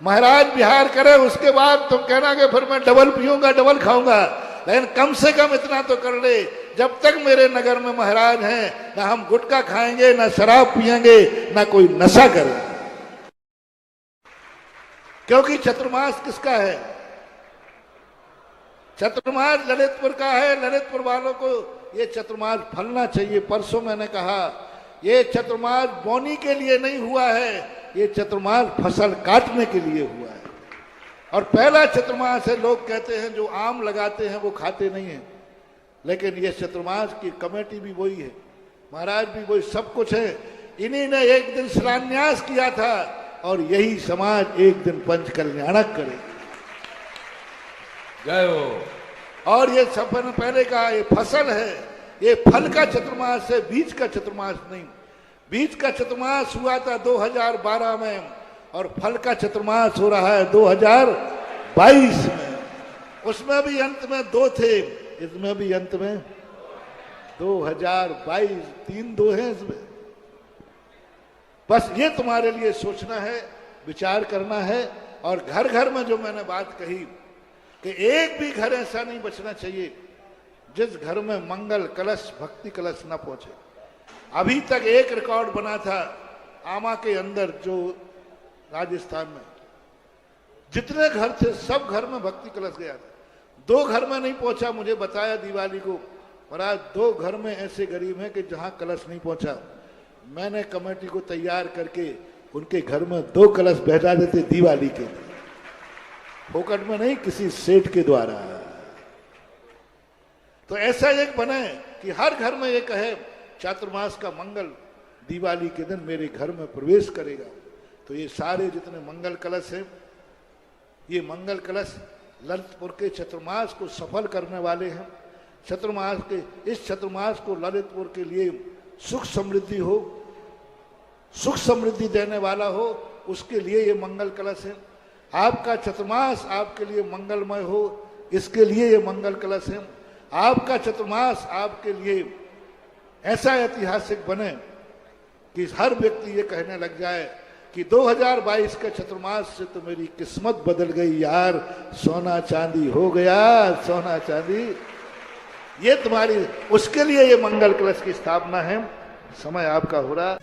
A: महाराज बिहार करे उसके बाद तुम कहना कि फिर मैं डबल पीऊंगा डबल खाऊंगा। लेकिन कम से कम इतना तो कर ले, जब तक मेरे नगर में महाराज हैं ना हम गुटखा खाएंगे, ना शराब पिएंगे, ना कोई नशा करेंगे। क्योंकि चतुर्मास किसका है? चतुर्मास ललितपुर का है। ललितपुर वालों को ये चतुर्मास फलना चाहिए। परसों मैंने कहा ये चतुर्मास बोनी के लिए नहीं हुआ है, ये चतुर्मास फसल काटने के लिए हुआ है। और पहला चतुर्मास है, लोग कहते हैं जो आम लगाते हैं वो खाते नहीं है। लेकिन ये चतुर्मास की कमेटी भी वही है, महाराज भी वही, सब कुछ है। इन्हीं ने एक दिन शिलान्यास किया था और यही समाज एक दिन पंच कल्याणक करेगी।
B: जय हो।
A: और ये सब मैंने पहले कहा, ये फसल है, ये फल का चतुर्मास है, बीज का चतुर्मास नहीं। बीज का चतुर्मास हुआ था 2012 में और फल का चतुर्मास हो रहा है 2022 में। उसमें भी अंत में 2 थे, इसमें भी अंत में 2022, 3 2 हैं इसमें। बस ये तुम्हारे लिए सोचना है, विचार करना है। और घर घर में जो मैंने बात कही कि एक भी घर ऐसा नहीं बचना चाहिए जिस घर में मंगल कलश, भक्ति कलश न पहुंचे। अभी तक एक रिकॉर्ड बना था आमा के अंदर, जो राजस्थान में जितने घर थे सब घर में भक्ति कलश गया था। 2 घर में नहीं पहुंचा, मुझे बताया दिवाली को, महाराज 2 घर में ऐसे गरीब हैं कि जहां कलश नहीं पहुंचा। मैंने कमेटी को तैयार करके उनके घर में 2 कलश भेजा देते दिवाली के, फोकट में नहीं, किसी सेठ के द्वारा। तो ऐसा एक बने कि हर घर में ये कहे चातुर्मास का मंगल दिवाली के दिन मेरे घर में प्रवेश करेगा। तो ये सारे जितने मंगल कलश हैं, ये मंगल कलश ललितपुर के चतुर्मास को सफल करने वाले हैं। चतुर्मास के, इस चतुर्मास को ललितपुर के लिए सुख समृद्धि हो, सुख समृद्धि देने वाला हो, उसके लिए ये मंगल कलश है। आपका चतुर्मास आपके लिए मंगलमय हो, इसके लिए ये मंगल कलश है। आपका चतुर्मास आपके लिए ऐसा ऐतिहासिक बने कि हर व्यक्ति ये कहने लग जाए कि 2022 के चतुर्मास से तो मेरी किस्मत बदल गई यार, सोना चांदी हो गया, सोना चांदी। ये तुम्हारी, उसके लिए ये मंगल कलश की स्थापना है। समय आपका हो रहा।